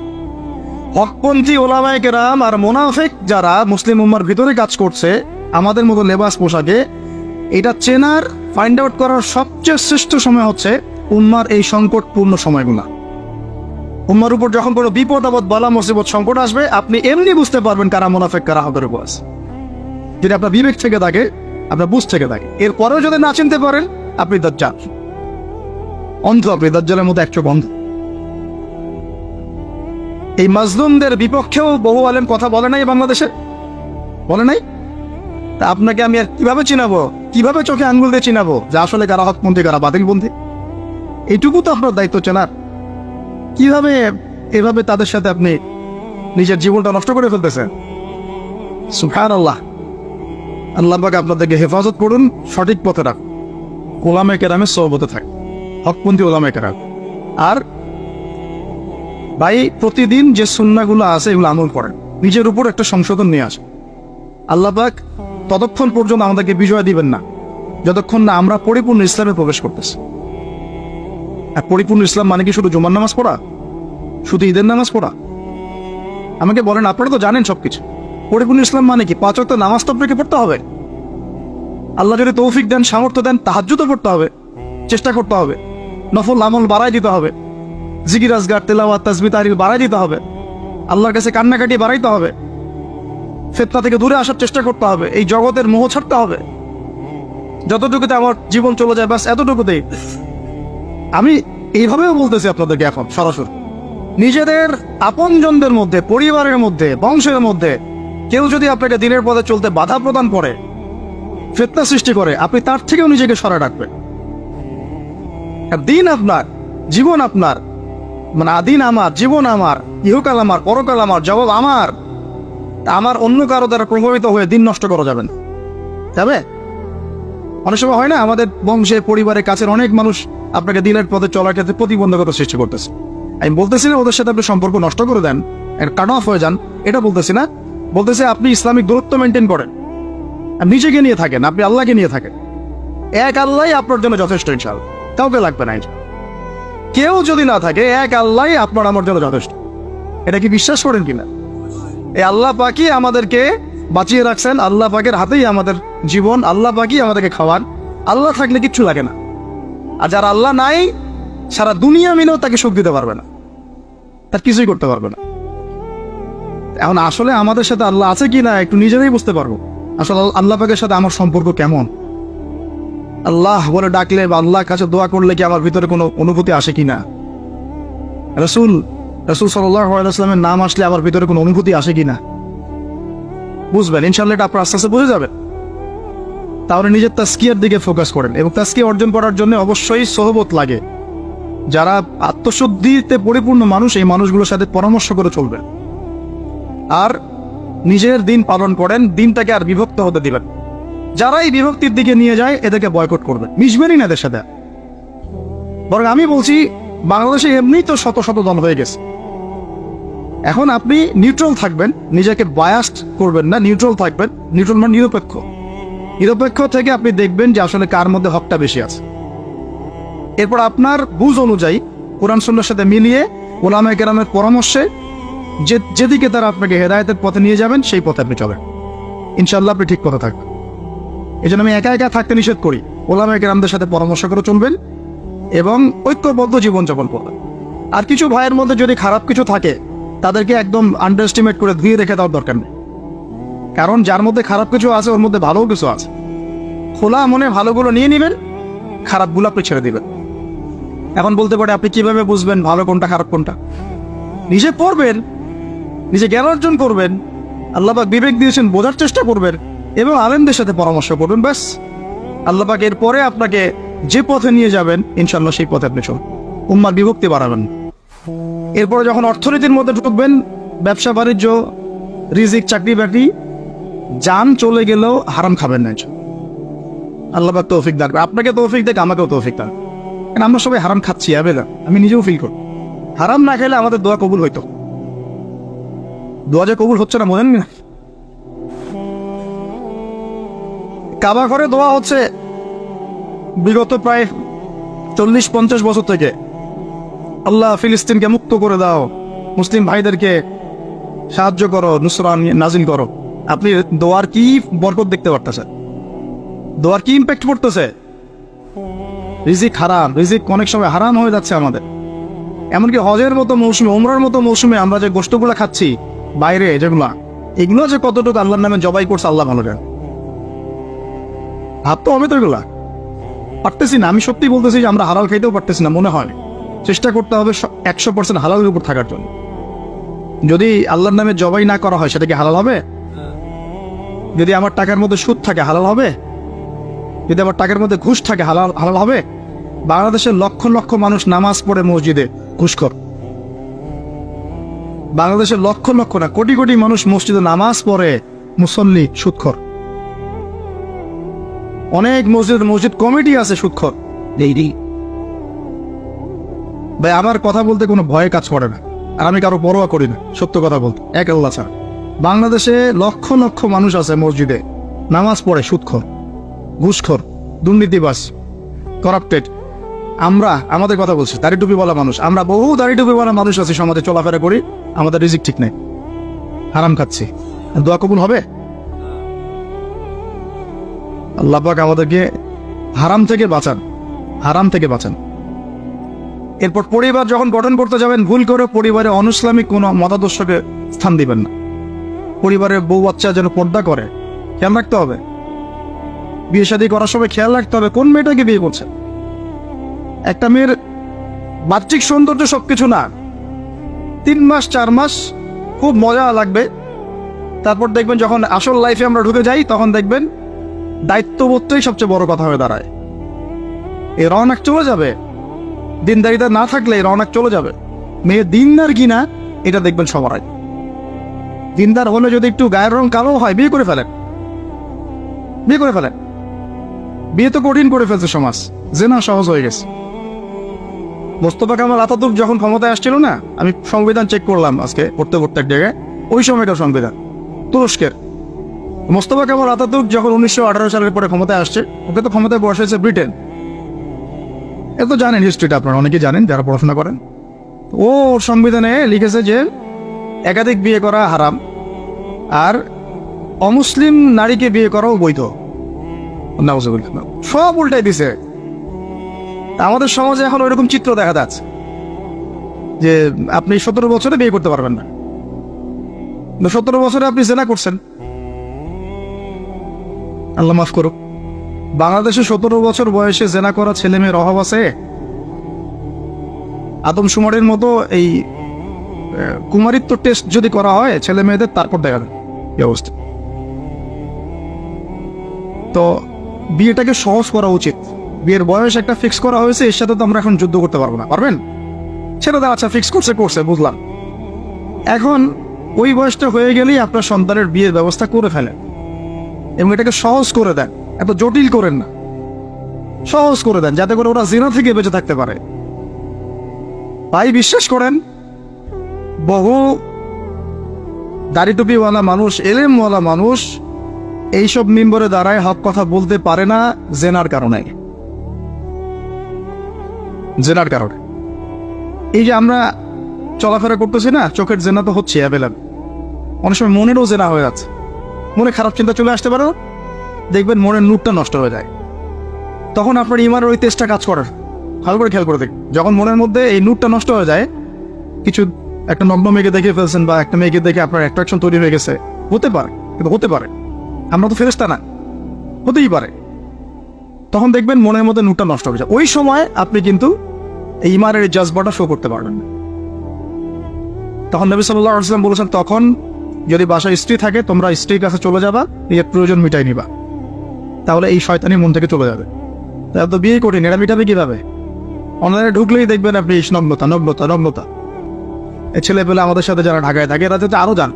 হকপন্থী ওলামায়ে কেরাম আর মুনাফিক যারা মুসলিম উম্মার ভিতরে কাজ করছে আমাদের মতো লেবাস পোশাকে, এটা চেনার, ফাইন্ড আউট করার সবচেয়ে শ্রেষ্ঠ সময় হচ্ছে উম্মার এই সংকটপূর্ণ সময়গুলা। উম্মার উপর যখন কোনো বিপদ আপদ, বালা মুসিবত, সংকট আসবে, আপনি এমনি বুঝতে পারবেন কারা মুনাফিক, কারা হকের উপর আছে। যদি আপনার বিবেক থেকে থাকে, আপনার বুঝ থেকে থাকে। এরপরেও যদি না চিনতে পারেন, আপনি দাজ্জাল, অন্ধ, আপনি দাজ্জালের মতো এক চোখ অন্ধ। এই মাজলুমদের বিপক্ষেও বহু আলেম কথা বলে নাই, বাংলাদেশে বলে নাই। তা আপনাকে আমি আর কিভাবে চিনাবো, কিভাবে চোখে আঙ্গুল দিয়ে চিনাবো যে আসলে কারা হকপন্থী, কারা বাতিলপন্থী? এইটুকু তো আপনার দায়িত্ব চেনার। কিভাবে এভাবে তাদের সাথে আপনি নিজের জীবনটা নষ্ট করে ফেলতেছেন? সুবহানাল্লাহ। আল্লাহ পাক আপনাদেরকে হেফাজত করুন, সঠিক পথে রাখুন, ওলামায়ে কেরামের সোহবতে থাক, হকপন্থী ওলামায়ে কেরাম। আর ভাই প্রতিদিন যে সুন্নাহগুলো আছে এগুলো আমল করেন, নিজের উপর একটা সংশোধন নিয়ে আসেন। আল্লাহ পাক ততক্ষণ পর্যন্ত আমাদেরকে বিজয় দিবেন না যতক্ষণ না আমরা পরিপূর্ণ ইসলামে প্রবেশ করতেছি। আর পরিপূর্ণ ইসলাম মানে কি শুধু জুমার নামাজ পড়া, শুধু ঈদের নামাজ পড়া? আমাকে বলেন, আপনারা তো জানেন সবকিছু। পরিপূর্ণ ইসলাম মানে কি? 5 ওয়াক্ত নামাজ তো আপনাকে পড়তে হবে। আল্লাহ যদি তৌফিক দেন, সামর্থ্য দেন, তাহাজ্জুদও পড়তে হবে, চেষ্টা করতে হবে, নফল আমল বাড়াই দিতে হবে, জিকির আজগার, তেলাওয়াত, তাসবিহ, তাহলিল বাড়াই দিতে হবে, আল্লাহর কাছে কান্নাকাটি বাড়াইতে হবে, ফিতনা থেকে দূরে আসার চেষ্টা করতে হবে, এই জগতের মোহ ছাড়তে হবে। যতটুকুতে আমার জীবন চলে যায় বাস এতটুকুতেই। আমি এইভাবেও বলতেছি আপনাদেরকে এখন সরাসরি, নিজেদের আপনজনদের মধ্যে, পরিবারের মধ্যে, বংশের মধ্যে কেউ যদি আপনাকে দিনের পথে চলতে বাধা প্রদান করে, ফিতনা সৃষ্টি করে, আপনি তার থেকেও নিজেকে সরায় রাখবেন। দিন আপনার, জীবন আপনার, মানে আদিন আমার, জীবন আমার, ইহকাল আমার, পরকাল আমার, জবাব আমার। আমার অন্য কারো দ্বারা প্রভাবিত হয়ে দিন নষ্ট করা যাবে না, যাবে? অনেক সময় হয় না, আমাদের বংশে, পরিবারের কাছের অনেক মানুষ আপনাকে দিনের পথে চলার ক্ষেত্রে প্রতিবন্ধকতা সৃষ্টি করতেছে। আমি বলতেছি না ওদের সাথে আপনি সম্পর্ক নষ্ট করে দেন, কাট অফ হয়ে যান, এটা বলতেছি না। বলতেছে আপনি ইসলামিক দূরত্ব মেনটেন করেন, নিজেকে নিয়ে থাকেন, আপনি আল্লাহকে নিয়ে থাকেন। এক আল্লাহই আপনার জন্য যথেষ্ট, ইনশাআল্লাহ কাউকে লাগবে না। কেউ যদি না থাকে, এক আল্লাহই আপনার আমার জন্য যথেষ্ট। এটা কি বিশ্বাস করেন কিনা? এই আল্লাহ পাকই আমাদেরকে বাঁচিয়ে রাখছেন, আল্লাহ পাকের হাতেই আমাদের জীবন, আল্লাহ পাকই আমাদেরকে খাওয়ান। আল্লাহ থাকলে কিচ্ছু লাগে না। আর যার আল্লাহ নাই, সারা দুনিয়া মিলেও তাকে সুখ দিতে পারবে না, তার কিছুই করতে পারবে না। এখন আসলে আমাদের সাথে আল্লাহ আছে কি না একটু নিজেরাই বুঝতে পারবো। আসলে আল্লাহ পাকের সাথে আমার সম্পর্ক কেমন? আল্লাহ বলে ডাকলে বা আল্লাহর কাছে দোয়া করলে কি আমার ভিতরে কোনো অনুভূতি আসে কিনা? রাসূল সাল্লাল্লাহু আলাইহি ওয়াসাল্লামের নাম আসলে আমার ভিতরে কোনো অনুভূতি আসে কিনা? বুঝবেন ইনশাআল্লাহ, এটা আপনার আস্তে আস্তে বুঝে যাবেন। তাহলে নিজের তাজকিয়ার দিকে ফোকাস করেন, এবং তাজকিয়া অর্জন করার জন্য অবশ্যই সোহবত লাগে। যারা আত্মশুদ্ধিতে পরিপূর্ণ মানুষ, এই মানুষগুলোর সাথে পরামর্শ করে চলবেন। আর নিজের দিন পালন করেন, দিনটাকে আর বিভক্ত হতে দিবেন। যারা এই বিভক্তির দিকে নিয়ে যায় এদেরকে বয়কট করবেন, মিশবেনই না এদের সাথে। বরং আমি বলছি, বাংলাদেশে এমনিই তো শত শত দল হয়ে গেছে। এখন আপনি নিউট্রাল থাকবেন, নিজেকে বায়াসড করবেন না, নিউট্রাল থাকবেন। নিউট্রাল মানে নিরপেক্ষ। নিরপেক্ষ থেকে আপনি দেখবেন যে আসলে কার মধ্যে হকটা বেশি আছে। এরপর আপনার বুঝ অনুযায়ী কোরআন সুন্নাহর সাথে মিলিয়ে উলামায়ে কেরামের পরামর্শে যেদিকে তারা আপনাকে হেদায়েতের পথে নিয়ে যাবেন সেই পথে আপনি চলেন। ইনশাআল্লাহ আপনি ঠিক কথা থাকবেন। এই জন্য আমি একা একা থাকতে নিষেধ করি। ওলামায়ে কেরামদের সাথে পরামর্শ করে চলবেন এবং ঐক্যবদ্ধ জীবনযাপন করবেন। আর কিছু ভাইয়ের মধ্যে যদি খারাপ কিছু থাকে তাদেরকে একদম আন্ডার এস্টিমেট করে ধুয়ে রেখে দেওয়ার দরকার নেই। কারণ যার মধ্যে খারাপ কিছু আছে ওর মধ্যে ভালোও কিছু আছে। খোলা মনে ভালোগুলো নিয়ে নেবেন, খারাপগুলো আপনি ছেড়ে দিবেন। এখন বলতে পারে আপনি কিভাবে বুঝবেন ভালো কোনটা খারাপ কোনটা? নিজে পড়বেন, নিজে জ্ঞান অর্জন করবেন, আল্লাহ পাক বিবেক দিয়েছেন, বোঝার চেষ্টা করবেন এবং আলেমদের সাথে পরামর্শ করবেন। ব্যাস, আল্লাহ পাক এরপরে আপনাকে যে পথে নিয়ে যাবেন ইনশাআল্লাহ সেই পথে আপনি চলুন, উম্মার বিভক্তি বাড়াবেন। এরপরে যখন অর্থনীতির মধ্যে ঢুকবেন, ব্যবসা বাণিজ্য, রিজিক, চাকরি বাকরি, জান চলে গেলেও হারাম খাবেন না। আল্লাহ পাক তৌফিক দান, আপনাকে তৌফিক দেখ, আমাকেও তৌফিক দান। কারণ আমরা সবাই হারাম খাচ্ছি, আমি নিজেও ফিল করি। হারাম না খেলে আমাদের দোয়া কবুল হইতো, দোয়া যে কবুল হচ্ছে না মনে না। কাবা ঘরে দোয়া হচ্ছে বিগত প্রায় 40-50 বছর থেকে, আল্লাহ ফিলিস্তিনকে মুক্ত করে দাও, মুসলিম ভাইদেরকে সাহায্য করো, নুসরা নাজিল করো। আপনি দোয়ার কি বরকত দেখতে পারতেছেন? দোয়ার কি ইম্প্যাক্ট পড়তেছে? রিজিক হারাম, রিজিক অনেক সময় হারাম হয়ে যাচ্ছে আমাদের। এমনকি হজের মতো মৌসুমে, উমরার মতো মৌসুমে আমরা যে গোশতগুলো খাচ্ছি বাইরে, এগুলো যে কতটুকু আল্লাহর নামে জবাই করছে আল্লাহ ভালো জানে। ভাবতে হবে তো, এগুলা পারতেছি না। আমি সত্যি বলতেছি যে আমরা হালাল খাইতেও পারতেছি না মনে হয়। চেষ্টা করতে হবে 100% হালালের উপর থাকার জন্য। যদি আল্লাহর নামে জবাই না করা হয় সেটা কি হালাল হবে? যদি আমার টাকার মধ্যে সুদ থাকে হালাল হবে? যদি আমার টাকার মধ্যে ঘুষ থাকে হালাল হবে? বাংলাদেশের লক্ষ লক্ষ মানুষ নামাজ পড়ে মসজিদে ঘুষখোর। বাংলাদেশের লক্ষ লক্ষ না, কোটি কোটি মানুষ মসজিদে নামাজ পড়ে মুসল্লি সুদখোর। অনেক মসজিদ কমিটি আছে সুদখোর। ভাই আমার কথা বলতে কোনো ভয় কাজ করে না, আর আমি কারো পরোয়া করি না, সত্য কথা বলতে এক আল্লাহ ছাড়া। বাংলাদেশে লক্ষ লক্ষ মানুষ আছে মসজিদে নামাজ পড়ে সুদখোর, ঘুষখোর, দুর্নীতিবাজ, করাপ্টেড। আমরা আমাদের কথা বলছি, দাড়ি টুপি বলা মানুষ, আমরা বহু দাড়ি টুপি বলা মানুষ আছি, সমাজে চলাফেরা করি, আমাদের রিজিক ঠিক নেই, হারাম খাচ্ছি। দোয়া কবুল হবে? আল্লাহ পাক আমাদেরকে হারাম থেকে বাঁচান, হারাম থেকে বাঁচান। এরপর পরিবার যখন গঠন করতে যাবেন, ভুল করে পরিবারে অনুইসলামিক কোনো মতাদর্শকে স্থান দিবেন না। পরিবারের বউ বাচ্চা যেন পর্দা করে খেয়াল রাখতে হবে। বিয়ে শাদী করার সময় খেয়াল রাখতে হবে কোন মেয়েটাকে বিয়ে করছে। একটা মেয়ের বাহ্যিক সৌন্দর্য সবকিছু না, 3 মাস 4 মাস খুব মজা লাগবে, তারপর দেখবেন যখন আসল লাইফে আমরা ঢুকে যাই তখন দেখবেন দায়িত্ববোধটাই সবচেয়ে বড় কথা হয়ে দাঁড়ায়। এই রওনাক চলে যাবে, দিনদারিতা না থাকলে এই রওনাক চলে যাবে। মেয়ে দিনদার কিনা এটা দেখবেন সবার আগে। দিনদার হলে যদি একটু গায়ের রং কালো হয়, বিয়ে করে ফেলেন, বিয়ে করে ফেলেন। বিয়ে তো কঠিন করে ফেলছে সমাজ, জেনা সহজ হয়ে গেছে। মোস্তফা কামাল আতাতুর্ক যখন ক্ষমতায় আসছিল না, আমি সংবিধান চেক করলাম আজকে পড়তে পড়তে এক জায়গায়, ওই সময়কার সংবিধান তুরস্কের। মোস্তফা কামাল আতাতুর্ক যখন 1918 সালের পরে ক্ষমতায় আসছে, ওকে তো ক্ষমতায় বসেছে ব্রিটেন। এ তো জানেন হিস্ট্রিটা, আপনারা অনেকে জানেন যারা পড়াশোনা করেন। ও সংবিধানে লিখেছে যে একাধিক বিয়ে করা হারাম, আর অমুসলিম নারীকে বিয়ে করাও বৈধ। সব উল্টাই দিছে। আমাদের সমাজে এখন ওইরকম চিত্র দেখা যাচ্ছে যে আপনি 17 বছরে বিয়ে করতে পারবেন না, 17 বছরে আপনি জেনা করছেন। আল্লাহ মাফ করুক, বাংলাদেশে 17 বছর বয়সে জেনা করা ছেলে মেয়ের অভাব আছে? আদমশুমারির মতো এই কুমারিত্ব টেস্ট যদি করা হয় ছেলে মেয়েদের, তারপর দেখা যায় এই অবস্থা। তো বিয়েটাকে সহজ করা উচিত। বিয়ের বয়স একটা ফিক্স করা হয়েছে, এর সাথে তো আমরা এখন যুদ্ধ করতে পারবো না। পারবেন? সেটা তো আচ্ছা ফিক্স করছে বুঝলাম। এখন ওই বয়সটা হয়ে গেলেই আপনার সন্তানের বিয়ের ব্যবস্থা করে ফেলেন এবং এটাকে সহজ করে দেন, এত জটিল করেন না, সহজ করে দেন যাতে করে ওরা জিনা থেকে বেঁচে থাকতে পারে। ভাই বিশ্বাস করেন, বহু দাড়ি টুপিওয়ালা মানুষ, এলেমওয়ালা মানুষ এইসব মিম্বরে দাঁড়ায় হক কথা বলতে পারে না জেনার কারণে। জেনার কারণে এই যে আমরা চলাফেরা করতেছি না, চোখের জেনা তো হচ্ছে অ্যাভেলেবল, অনেক সময় মনেরও জেনা হয়ে যাচ্ছে। মনে খারাপ চিন্তা চলে আসতে পারে, দেখবেন মনের নূরটা নষ্ট হয়ে যায়। তখন আপনার ইমানের ওই তেজটা কাজ করে। ভালো করে খেয়াল করে দেখ, যখন মনের মধ্যে এই নূরটা নষ্ট হয়ে যায়, কিছু একটা নগ্ন মেয়েকে দেখে ফেলছেন বা একটা মেয়েকে দেখে আপনার অ্যাট্রাকশন তৈরি হয়ে গেছে, হতে পারে, কিন্তু হতে পারে, আমরা তো ফেরেশতা না, হতেই পারে। তখন দেখবেন মনের মধ্যে নূরটা নষ্ট হয়ে যায়। ওই সময় আপনি কিন্তু এই ইমানের এই জজবাটা শো করতে পারবেন না। তখন নবী সাল্লাল্লাহু আলাইহি ওয়াসাল্লাম বলেছেন, তখন যদি বাসায় স্ত্রী থাকে, তোমরা স্ত্রীর কাছে চলে যাবা, নিজের প্রয়োজন মিটাই নিবা, তাহলে এই শয়তানি মন থেকে চলে যাবে। তাহলে তো বিয়ে কঠিন, এটা মিটাবে কিভাবে? অনলাইনে ঢুকলেই দেখবেন আপনি নগ্নতা নগ্নতা নগ্নতা। এই ছেলে পেলে আমাদের সাথে যারা ঢাকায় থাকে, এরা তো আরো জান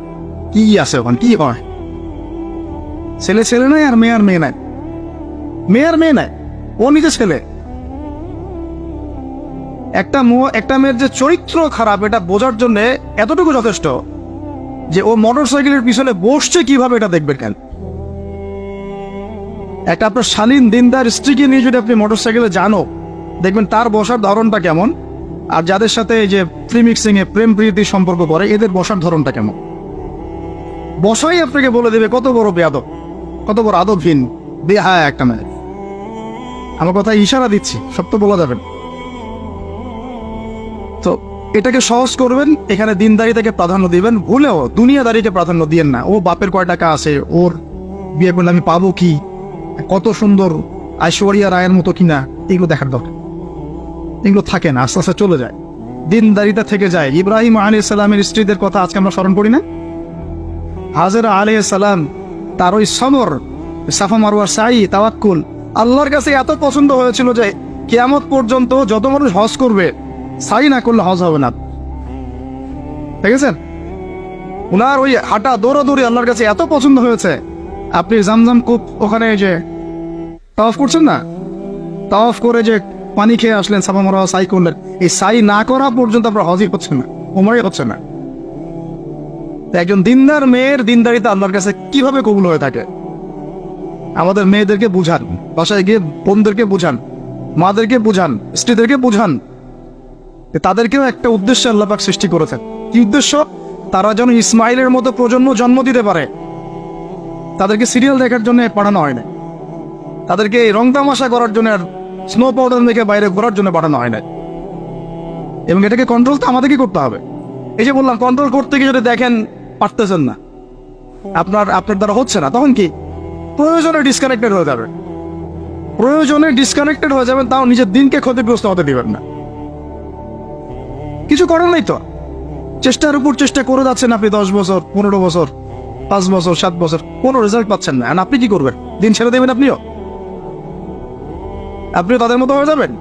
কি আছে ওখানে, কি হয়। ছেলে ছেলে নাই আর মেয়ে নাই, মেয়ে আর মেয়ে নাই, ও নিজে ছেলে। একটা মেয়ের যে চরিত্র খারাপ, এটা বোঝার জন্য এতটুকু যথেষ্ট যে ও মোটর সাইকেলের পিছনে বসছে কিভাবে, এটা দেখবেন কেন। একটা আপনার শালীন দিনদার স্ত্রীকে নিয়ে যদি আপনি মোটর সাইকেলে জানো, দেখবেন তার বসার ধরনটা কেমন, আর যাদের সাথে এই যে প্রিমিক্সিং এ প্রেম প্রীতি সম্পর্ক করে, এদের বসার ধরনটা কেমন। বসাই আপনাকে বলে দেবে কত বড় বেয়াদব, কত বড় আদবহীন বেহায়া একটা মেয়ে। আমার কথা ইশারা দিচ্ছি, সব তো বলা যাবে না। তো এটাকে সহজ করবেন, এখানে দিনদারিতাকে প্রাধান্য দিবেন, ভুলেও দুনিয়াদারিকে প্রাধান্য দিয়েন না। ও বাপের কয় টাকা আছে, ওর বিয়ে করলে আমি পাবো কি, কত সুন্দর ঐশ্বরিয়া রায়ের মতো কিনা, এগুলো দেখার দরকার। এগুলো থাকে না, আস্তে আস্তে চলে যায়, দিনদারিতা থেকে যায়। ইব্রাহিম আলাইহিস সালামের স্ত্রীদের কথা আজকে আমরা স্মরণ করি না? হাজেরা আলাইহিস সালাম, তার ওই সমর, সাফা মারওয়ার সাই, তাওয়াক্কুল আল্লাহর কাছে এত পছন্দ হয়েছিল যে কিয়ামত পর্যন্ত যত মানুষ হজ করবে, সাই না করলে হজ হবে না। ঠিক আছে, উনার ওই হাঁটা দৌড়াদৌড়ি আল্লাহর কাছে এত পছন্দ হয়েছে। আপনি জামজাম কূপ ওখানে যে তাওয়াফ করছেন না, তাওয়াফ করে যে পানি খেয়ে আসলেন, সাফা মারওয়া সাই করলেন, এই সাই না করা পর্যন্ত আপনার হজই হচ্ছে না, উমরাই হচ্ছে না। একজন দিনদার মেয়ের দিনদারিতা আল্লাহর কাছে কিভাবে কবুল হয়ে থাকে, আমাদের মেয়েদেরকে বুঝান, বাসায় গিয়ে বোনদেরকে বুঝান, মাদেরকে বুঝান, স্ত্রীদেরকে বুঝান, তাদেরকেও একটা উদ্দেশ্যে আল্লাহ পাক সৃষ্টি করেছেন। কি উদ্দেশ্য? তারা যেন ইসমাইলের মতো প্রজন্ম জন্ম দিতে পারে। তাদেরকে সিরিয়াল দেখার জন্য পাঠানো হয় না, তাদেরকে রং তামাশা করার জন্য আর স্নো পাউডার মেখে বাইরে ঘোরার জন্য পাঠানো হয় না। এবং এটাকে কন্ট্রোল তো আমাদেরকে করতে হবে। এই যে বললাম, কন্ট্রোল করতে গিয়ে যদি দেখেন পারতেছেন না, আপনার দ্বারা হচ্ছে না, তখন কি প্রয়োজনে ডিসকানেক্টেড হয়ে যাবে, প্রয়োজনে ডিসকানেক্টেড হয়ে যাবেন, তাও নিজের দিনকে ক্ষতিগ্রস্ত হতে দিবেন না। কিছু করেন নাই তো, চেষ্টার উপর চেষ্টা করে যাচ্ছেন আপনি 10 বছর, 15 বছর, 5 বছর, 7 বছর, কোনো রেজাল্ট পাচ্ছেন না। আর আপনি কি করবেন? দিন ছেড়ে দেবেন? আপনিও তাদের মতো হয়ে যাবেন?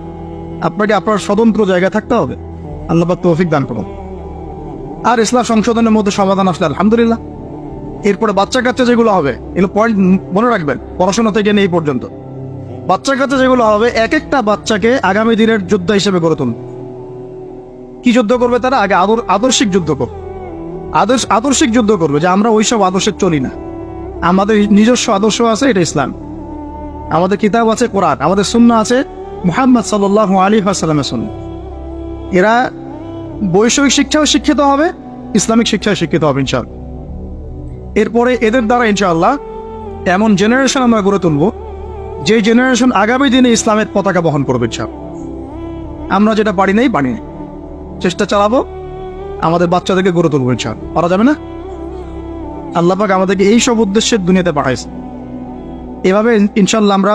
আপনাকে আপনার স্বতন্ত্র জায়গায় থাকতে হবে। আল্লাহ পাক তৌফিক দান করুন। আর ইসলাম সংশোধনের মধ্যে সমাধান আসলে আলহামদুলিল্লাহ। এরপরে বাচ্চা কাচ্চা যেগুলো হবে, এগুলো পয়েন্ট মনে রাখবেন, পড়াশোনা থেকে নিয়ে এই পর্যন্ত বাচ্চা কাচ্চা যেগুলো হবে, এক একটা বাচ্চাকে আগামী দিনের যোদ্ধা হিসেবে গড়ে তুলুন। কি যুদ্ধ করবে তারা? আগে আদর্শিক যুদ্ধ করবে, আদর্শিক যুদ্ধ করবে, যে আমরা ওইসব আদর্শে চলি না, আমাদের নিজস্ব আদর্শ আছে, এটা ইসলাম। আমাদের কিতাব আছে কোরআন, আমাদের সুন্নাহ আছে মুহাম্মদ সাল্লাল্লাহু আলাইহি ওয়াসাল্লামের সুন্নাহ। এরা বৈষয়িক শিক্ষাও শিক্ষিত হবে, ইসলামিক শিক্ষায় শিক্ষিত হবে ইনশাআল্লাহ। এরপরে এদের দ্বারা ইনশাআল্লাহ এমন জেনারেশন আমরা গড়ে তুলব, যে জেনারেশন আগামী দিনে ইসলামের পতাকা বহন করবে ইনশাআল্লাহ। আমরা যেটা পারি নাই, চেষ্টা চালাবো, আমাদের বাচ্চাদেরকে গড়ে তুলবো ইনশাআল্লাহ। পারা যাবে না? আল্লাহ পাক আমাদেরকে এই সব উদ্দেশ্যে দুনিয়াতে পাঠাইছে। এভাবে ইনশাআল্লাহ আমরা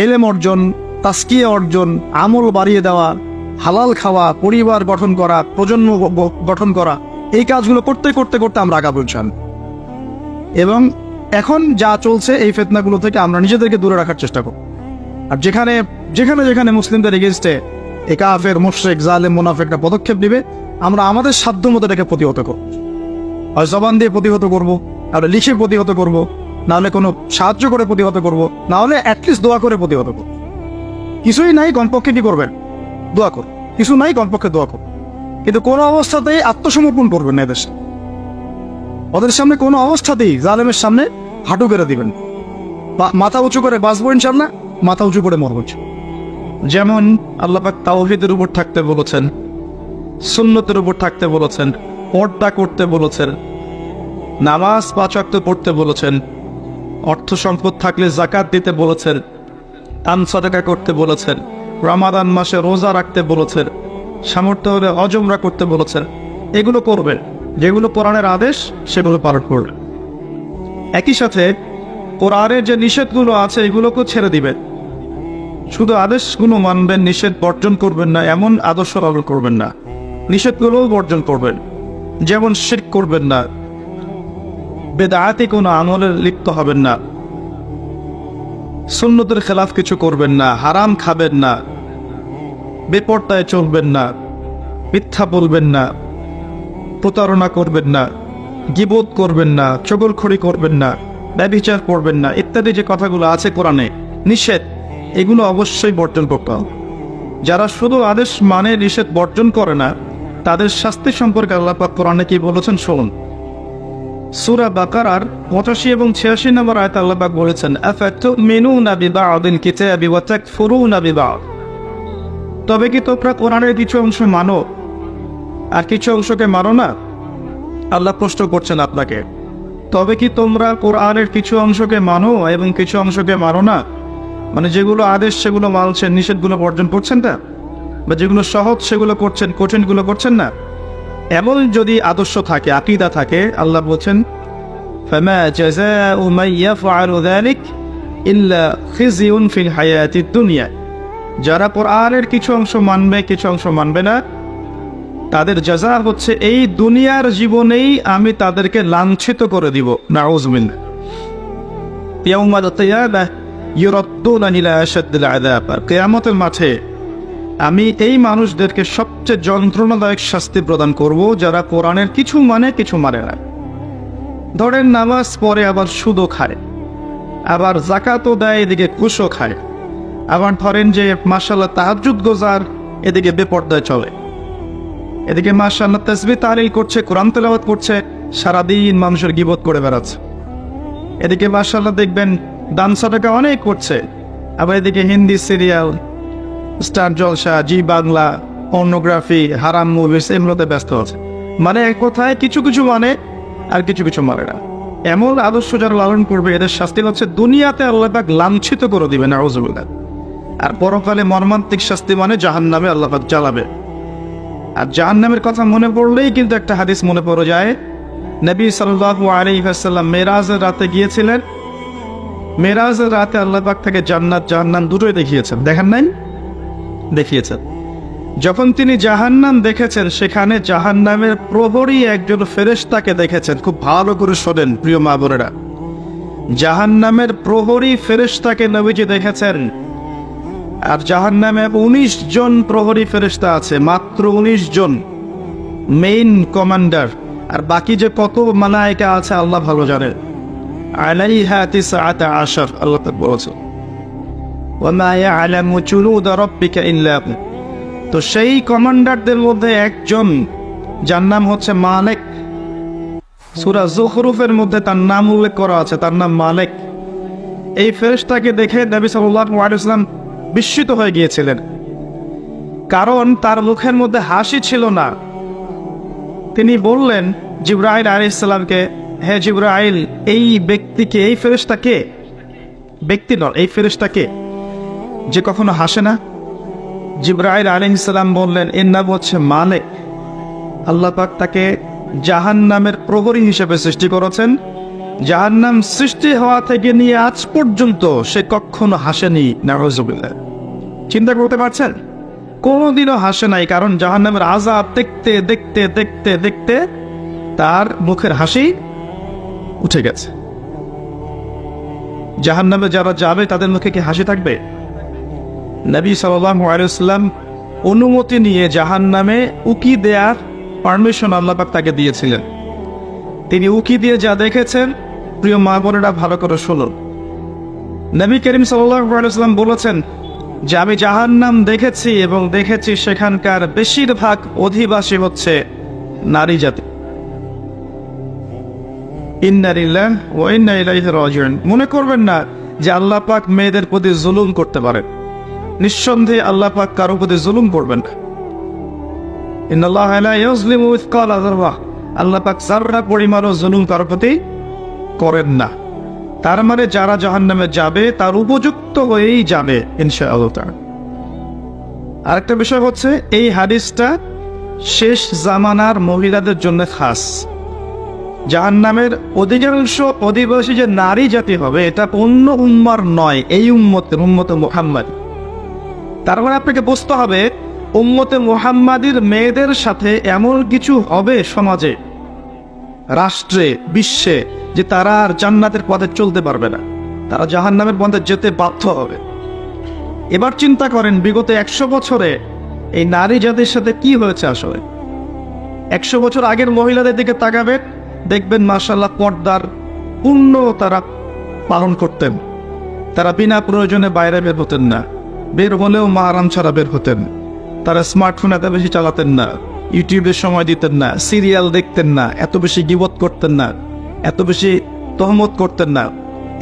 ইলম অর্জন, তাসকিয়া অর্জন, আমল বাড়িয়ে দেওয়া, হালাল খাওয়া, পরিবার গঠন করা, প্রজন্ম গঠন করা, এই কাজগুলো করতে করতে করতে আমরা আগাবো ইনশাআল্লাহ। এবং এখন যা চলছে এই ফিতনাগুলো থেকে আমরা নিজেদেরকে দূরে রাখার চেষ্টা করব। আর যেখানে যেখানে যেখানে মুসলিমদের এগেইনস্টে এই কাফের, মুশরিক, জালেম, মুনাফিকরা পদক্ষেপ নেবে, আমরা আমাদের সাধ্য মতো এটাকে প্রতিহত করব। হয় জবান দিয়ে প্রতিহত করব, নাহলে লিখে প্রতিহত করব, নাহলে কোনো সাহায্য করে প্রতিহত করব, নাহলে অ্যাটলিস্ট দোয়া করে প্রতিহত করব। কিছুই নাই, কমপক্ষে কি করবেন? দোয়া করুন। কিছু নাই, কমপক্ষে দোয়া করুন। কিন্তু কোনো অবস্থাতেই আত্মসমর্পণ করবেন না এদের সামনে। ওদের সামনে কোনো অবস্থাতেই জালেমের সামনে হাঁটু গেড়ে দিবেন। মাথা উঁচু করে বাঁচবো ইনশাআল্লাহ, মাথা উঁচু করে মরব। যেমন আল্লাহ পাক তাওহীদের উপর থাকতে বলেছেন, সুন্নতের উপর থাকতে বলেছেন, পর্দা করতে বলেছেন, নামাজ 5 ওয়াক্ত পড়তে বলেছেন, অর্থ সম্পদ থাকলে যাকাত দিতে বলেছেন, দান সাদাকা করতে বলেছেন, রমাদান মাসে রোজা রাখতে বলেছেন, সামর্থ্য হলে হজ উমরা করতে বলেছেন। এগুলো করবেন, যেগুলো কোরআনের আদেশ সেগুলো পালন করবেন। একই সাথে কোরআনের যে নিষেধগুলো আছে এগুলোকেও ছেড়ে দিবেন। শুধু আদেশগুলো মানবেন, নিষেধ বর্জন করবেন না, এমন আদর্শ পালন করবেন না। নিষেধগুলোও বর্জন করবেন, যেমন শিরক করবেন না, বেদায়াতি কোনো আমলে লিপ্ত হবেন না, সুন্নতের খেলাফ কিছু করবেন না, হারাম খাবেন না, বেপরদায় চলবেন না, মিথ্যা বলবেন না, প্রতারণা করবেন না, গীবত করবেন না, চগলখড়ি করবেন না, ব্যভিচার করবেন না, ইত্যাদি যে কথাগুলো আছে কোরআনে নিষেধ, এগুলো অবশ্যই বর্জন করতে হবে। যারা শুধু আদেশ মানে নিষেধ বর্জন করে না, তাদের শাস্তি সম্পর্কে আল্লাহ পাক কোরআনে কি বলেছেন শুনুন। সূরা বাকারার 85 এবং 86 নম্বর আয়াতে আল্লাহ পাক বলেছেন, আফাতুমিনুনা বিবা'দিল কিতাবি ওয়া তাকফুরুনা বিবা'দ। তবে কি তোমরা কোরআনের কিছু অংশ মানো আর কিছু অংশকে মানো না? আল্লাহ প্রশ্ন করছেন আপনাকে, তবে কি তোমরা কোরআনের কিছু অংশকে মানো এবং কিছু অংশকে মানো না? মানে যেগুলো আদেশ সেগুলো মানছেন, নিষেধগুলো বর্জন করছেন না, বা যেগুলো সহজ সেগুলো করছেন, কঠিনগুলো করছেন না। এমন যদি আদর্শ থাকে, আকীদা থাকে, আল্লাহ বলছেন ফামা জাযাউ মান ইয়াফআলু যালিক ইল্লা খিজিউন ফিল হায়াতিদ দুনিয়া। যারা কোরআনের কিছু অংশ মানবে, কিছু অংশ মানবে না, তাদের জাযা হচ্ছে এই দুনিয়ার জীবনেই আমি তাদেরকে লাঞ্ছিত করে দিব। নাউযুবিল্লাহ। ইয়াউমাল কিয়ামাহ ইউরাদ্দুনা ইলা আশাদ্দিল আযাব। কিয়ামতের মাঠে আমি এই মানুষদেরকে সবচেয়ে যন্ত্রণাদায়ক শাস্তি প্রদান করব, যারা কোরআনের কিছু মানে কিছু মানে না। ধরেন নামাজ পড়ে আবার সুদও খায়, আবার যাকাতও দেয়, এদিকে ঘুষও খায়, আবার ধরেন যে মাশাআল্লাহ তাহাজ্জুদ গোজার, এদিকে বেপরদায় চলে, এদিকে মাশাআল্লাহ তাসবিহ তাহলিল করছে, কোরআন তেলাওয়াত করছে, সারাদিন মানুষের গীবত করে বেড়াচ্ছে। এদিকে মাশাআল্লাহ দেখবেন দান সাদাকা অনেক করছে, আবার এদিকে হিন্দি সিরিয়াল, স্টার জলসা, জি বাংলা, পর্নোগ্রাফি, হারাম মুভিস, এগুলোতে ব্যস্ত আছে। মানে এক কথায় কিছু কিছু মানে আর কিছু কিছু মানে না। এমন আদর্শ যারা লালন করবে, এদের শাস্তি হচ্ছে দুনিয়াতে আল্লাহ পাক লাঞ্ছিত করে দিবেন, নাউযুবিল্লাহ। আর পরকালে মর্মান্তিক শাস্তি মানে জাহান্নামে আল্লাহ পাক জ্বালাবে। আর জাহান্নামের কথা মনে পড়লেই কিন্তু একটা হাদিস মনে পড়ে যায়। নবী সাল্লাল্লাহু আলাইহি ওয়াসাল্লাম মেরাজের রাতে গিয়েছিলেন। মেরাজের রাতে আল্লাহ পাক থেকে জান্নাত জাহান্নাম দুটোই দেখিয়েছেন, দেখেন নাই? দেখিয়েছেন। যখন তিনি জাহান্নাম দেখেছেন, সেখানে জাহান্নামের প্রহরী একজন ফেরেশতাকে দেখেছেন। খুব ভালো করে শোনেন প্রিয় মা বোনেরা, জাহান্নামের প্রহরী ফেরেশতাকে নবীজি দেখেছেন। আর জাহান্নামে 19 জন প্রহরী ফেরেশতা আছে, মাত্র 19 জন মেইন কমান্ডার। আর বাকি যে কত মালায়েকা আছে আল্লাহ ভালো জানেন। আলাইহা 19 আল্লাহ তাআলা বলেছেন, ওয়ামা ইয়ালামু জুনুদা রাব্বিকা ইল্লা হু। তো সেই কমান্ডারদের মধ্যে একজন, যার নাম হচ্ছে মালিক। সূরা যুখরুফের মধ্যে তার নাম উল্লেখ করা আছে, তার নাম মালিক। এই ফেরেশতাকে দেখে নবী সাল্লাল্লাহু আলাইহি ওয়াসাল্লাম বিস্মিত হয়ে গিয়েছিলেন, কারণ তার মুখের মধ্যে হাসি ছিল না। তিনি বললেন জিবরাইল আলাইহিস সালামকে, হে জিবরাইল, এই ব্যক্তিকে, এই ফেরেশতাকে, ব্যক্তি নয়, এই ফেরেশতাকে যে কখনো হাসে না? জিবরাইল আলাইহিস সালাম বললেন, এর নাম হচ্ছে মালিক। আল্লাহ পাক তাকে জাহান্নামের প্রহরী হিসেবে সৃষ্টি করেছেন। জাহান্নাম সৃষ্টি হওয়া থেকে নিয়ে আজ পর্যন্ত সে কখনো হাসেনি। নাউযুবিল্লাহ। চিন্তা করতে পারছেন? কোনোদিনও হাসে নাই, কারণ জাহান্নামের আযাব দেখতে দেখতে দেখতে দেখতে তার মুখের হাসি উঠে গেছে। জাহান্নামে যারা যাবে তাদের মুখে কি হাসি থাকবে? নবী সাল্লাল্লাহু আলাইহি ওয়াসাল্লাম অনুমতি নিয়ে জাহান্নামে উকি দেওয়ার পারমিশন আল্লাহ পাক তাকে দিয়েছিলেন। তিনি উকি দিয়ে যা দেখেছেন, প্রিয় মা বোনেরা ভালো করে শুনুন। নবী করিম সাল্লাল্লাহু আলাইহি ওয়াসাল্লাম বলেছেন যে আমি জাহান্নাম দেখেছি এবং দেখেছি সেখানকার বেশিরভাগ অধিবাসী হচ্ছে নারী জাতি। ইন্না লিল্লাহি ওয়া ইন্না ইলাইহি রাজিউন। মনে করবেন না যে আল্লাহ পাক মেয়েদের প্রতি জুলুম করতে পারেন। নিঃসন্দেহে আল্লাহ পাক কারো প্রতি জুলুম করবেন না। ইন্নাল্লাহা লা ইউযলিমু মিসকালা যাররা। আল্লাহ পাক যাররা পরিমাণও জুলুম কারো প্রতি করেন না। তার মানে যারা জাহান্নামে যাবে তার উপযুক্ত হয়েই যাবে ইনশাআল্লাহ তাআলা। আরেকটা বিষয় হচ্ছে এই হাদিসটা শেষ জামানার মহিলাদের জন্য খাস। জাহান্নামের অধিকাংশ অধিবাসী যে নারী জাতি হবে এটা অন্য উম্মার নয়, এই উম্মতে মুহাম্মদ। তার মানে আপনাকে বুঝতে হবে উম্মতে মুহাম্মাদির মেয়েদের সাথে এমন কিছু হবে সমাজে, রাষ্ট্রে, বিশ্বে, যে তারা আর জান্নাতের পথে চলতে পারবে না, তারা জাহান্নামের পথে যেতে বাধ্য হবে। এবার চিন্তা করেন বিগত 100 বছরে এই নারী জাতির সাথে কি হয়েছে আসলে। 100 বছর আগের মহিলাদের দিকে তাকাবেন, দেখবেন মাশাআল্লাহ পর্দার পূর্ণ তারা পালন করতেন। তারা বিনা প্রয়োজনে বাইরে বের হতেন না, বের হলেও মাহরাম ছাড়া বের হতেন। তারা স্মার্টফোন এত বেশি চালাতেন না, ইউটিউবে সময় দিতেন না, সিরিয়াল দেখতেন না, এত বেশি গীবত করতেন না, এত বেশি তহমত করতেন না,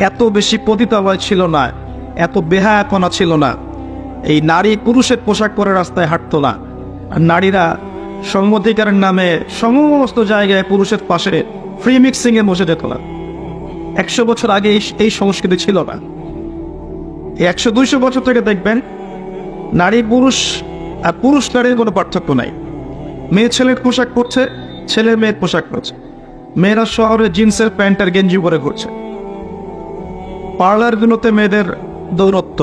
এত বেশি পতিতালয় ছিল না, এত বেহায়াপনা ছিল না। এই নারী পুরুষের পোশাক পরে রাস্তায় হাঁটতো না। আর নারীরা সমঅধিকারের নামে সমস্ত জায়গায় পুরুষের পাশে ফ্রি মিক্সিংয়ে বসে যেত না। 100 বছর আগে এই সংস্কৃতি ছিল না। এই 100-200 বছর থেকে দেখবেন নারী পুরুষ আর পুরুষ নারীর কোনো পার্থক্য নাই। মেয়ে ছেলের পোশাক পরছে, ছেলে মেয়ের পোশাক পরছে। মেয়েরা শহরে জিন্সের প্যান্ট আর গেঞ্জি পরে ঘুরছে। পার্লারগুলোতে মেয়েদের দৌরত্ব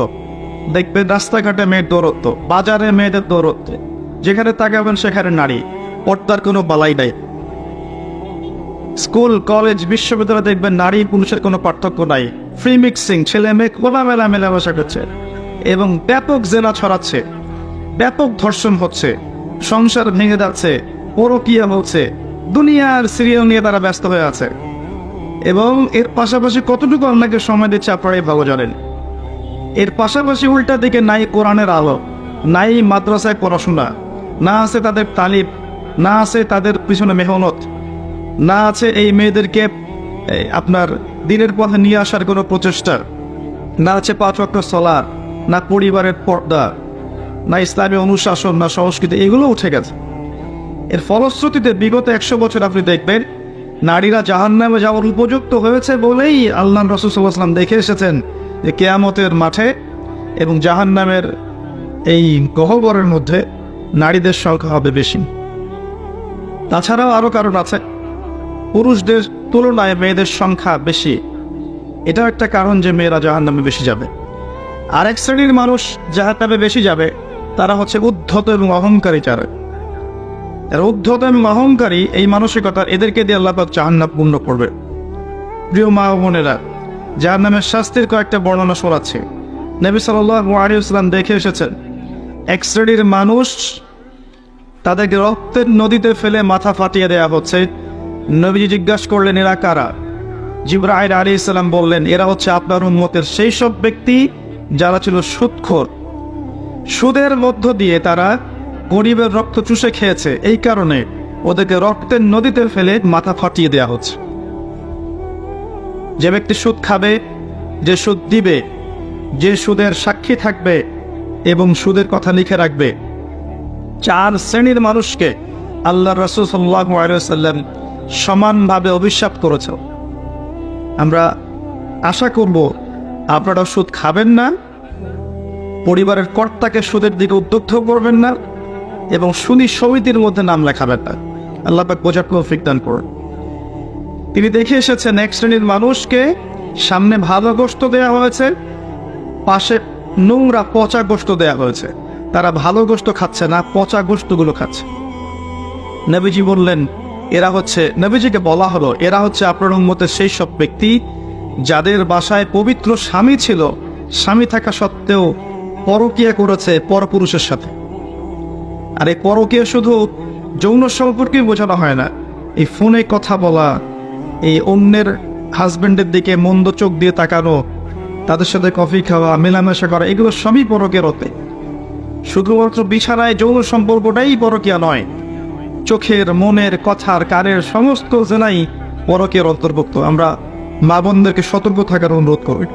দেখবেন, রাস্তাঘাটে মেয়ের দৌরত্ব, বাজারে মেয়েদের দৌরত্ব, যেখানে তাকাবেন সেখানে নারী, পর্দার কোনো বালাই নাই। স্কুল, কলেজ, বিশ্ববিদ্যালয়ে দেখবেন নারী পুরুষের কোনো পার্থক্য নাই। ফ্রি মিক্সিং, ছেলে মেয়ে খোলামেলা মেলামেশা করছে এবং ব্যাপক জেনা ছড়াচ্ছে, ব্যাপক ধর্ষণ হচ্ছে, সংসার ভেঙে যাচ্ছে, পরকীয়া হচ্ছে, দুনিয়ার সিরিয়াল নিয়ে তারা ব্যস্ত হয়ে আছে। এবং এর পাশাপাশি কতটুকু আপনাকে সময় দিচ্ছে আপনারাই ভালো জানেন। এর পাশাপাশি উল্টা দিকে নাই কোরআনের আলো, নাই মাদ্রাসায় পড়াশোনা, না আছে তাদের তালিব, না আছে তাদের পিছনে মেহনত, না আছে এই মেয়েদেরকে আপনার দিনের পথে নিয়ে আসার কোনো প্রচেষ্টা, না আছে 5 ওয়াক্ত সালাত, না পরিবারের পর্দা, না ইসলামী অনুশাসন, না সংস্কৃতি, এগুলো উঠে গেছে। এর ফলশ্রুতিতে বিগত 100 বছর আপনি দেখবেন নারীরা জাহান্নামে যাওয়ার উপযুক্ত হয়েছে বলেই আল্লাহ রাসূল সাল্লাল্লাহু আলাইহি ওয়াসাল্লাম দেখে এসেছেন যে কিয়ামতের মাঠে এবং জাহান্নামের এই গহ্বরের মধ্যে নারীদের সংখ্যা হবে বেশি। তাছাড়াও আরও কারণ আছে, পুরুষদের তুলনায় মেয়েদের সংখ্যা বেশি, এটা একটা কারণ যে মেয়েরা জাহান্নামে বেশি যাবে। আরেক শ্রেণীর মানুষ জাহান্নামে বেশি যাবে, তারা হচ্ছে উদ্ধত এবং অহংকারী। যারা উদ্ধত এবং অহংকারী, এই মানসিকতা, এদেরকে দিয়ে আল্লাহ পাক জাহান্নাম পূর্ণ করবে। প্রিয় মা ও বোনেরা, জাহান্নামের শাস্তির কয়েকটা বর্ণনা শোনাচ্ছে। নবী সাল্লাল্লাহু আলাইহি ওয়াসাল্লাম দেখে এসেছেন এক শ্রেণীর মানুষ তাদেরকে রক্তের নদীতে ফেলে মাথা ফাটিয়ে দেয়া হচ্ছে। নবীজি জিজ্ঞাসা করলেন, এরা কারা? জিবরাইল আলাইহিস সালাম বললেন, এরা হচ্ছে আপনার উম্মতের সেই সব ব্যক্তি যারা ছিল সুদখোর। সুদের মধ্য দিয়ে তারা গরিবের রক্ত চুষে খেয়েছে, এই কারণে ওদেরকে রক্তের নদীতে ফেলে মাথা ফাটিয়ে দেয়া হচ্ছে। যে ব্যক্তি সুদ খাবে, যে সুদ দিবে, যে সুদের সাক্ষী থাকবে এবং সুদের কথা লিখে রাখবে, 4 শ্রেণীর মানুষকে আল্লাহ রাসূল সাল্লাল্লাহু আলাইহি ওয়াসাল্লাম সমানভাবে অভিশাপ করেছে। আমরা আশা করব আপনারা সুদ খাবেন না, পরিবারের কর্তাকে সুদের দিকে উদ্বুদ্ধ করবেন না এবং সুদী সমিতির মধ্যে নাম লেখাবেন না। আল্লাহ পাক বোঝার তৌফিক দান করুন। তিনি দেখে এসেছেন এক শ্রেণীর মানুষকে সামনে ভালো গোশত দেয়া হয়েছে, পাশে নোংরা পচা গোশত দেয়া হয়েছে। তারা ভালো গোশত খাচ্ছে না, পচা গোশতগুলো খাচ্ছে। নবীজি বললেন, এরা হচ্ছে, নবীজিকে বলা হলো, এরা হচ্ছে আপনার উম্মতের সেই সব ব্যক্তি যাদের বাসায় পবিত্র স্বামী ছিল, স্বামী থাকা সত্ত্বেও পরকীয়া করেছে পরপুরুষের সাথে। আর এই পরকীয়া শুধু যৌন সম্পর্কে বোঝানো হয় না, এই ফোনে কথা বলা, এই অন্যের হাজবেন্ডের দিকে মন্দ চোখ দিয়ে তাকানো, তাদের সাথে কফি খাওয়া, মেলামেশা করা, এগুলো সবই পরকীয়ার হতে। শুধুমাত্র বিছানায় যৌন সম্পর্কটাই পরকীয়া নয়, চোখের, মনের, কথার, কানের সমস্ত জেনাই পরকীয়ার অন্তর্ভুক্ত। আমরা মা বোনদেরকে সতর্ক থাকার অনুরোধ করি।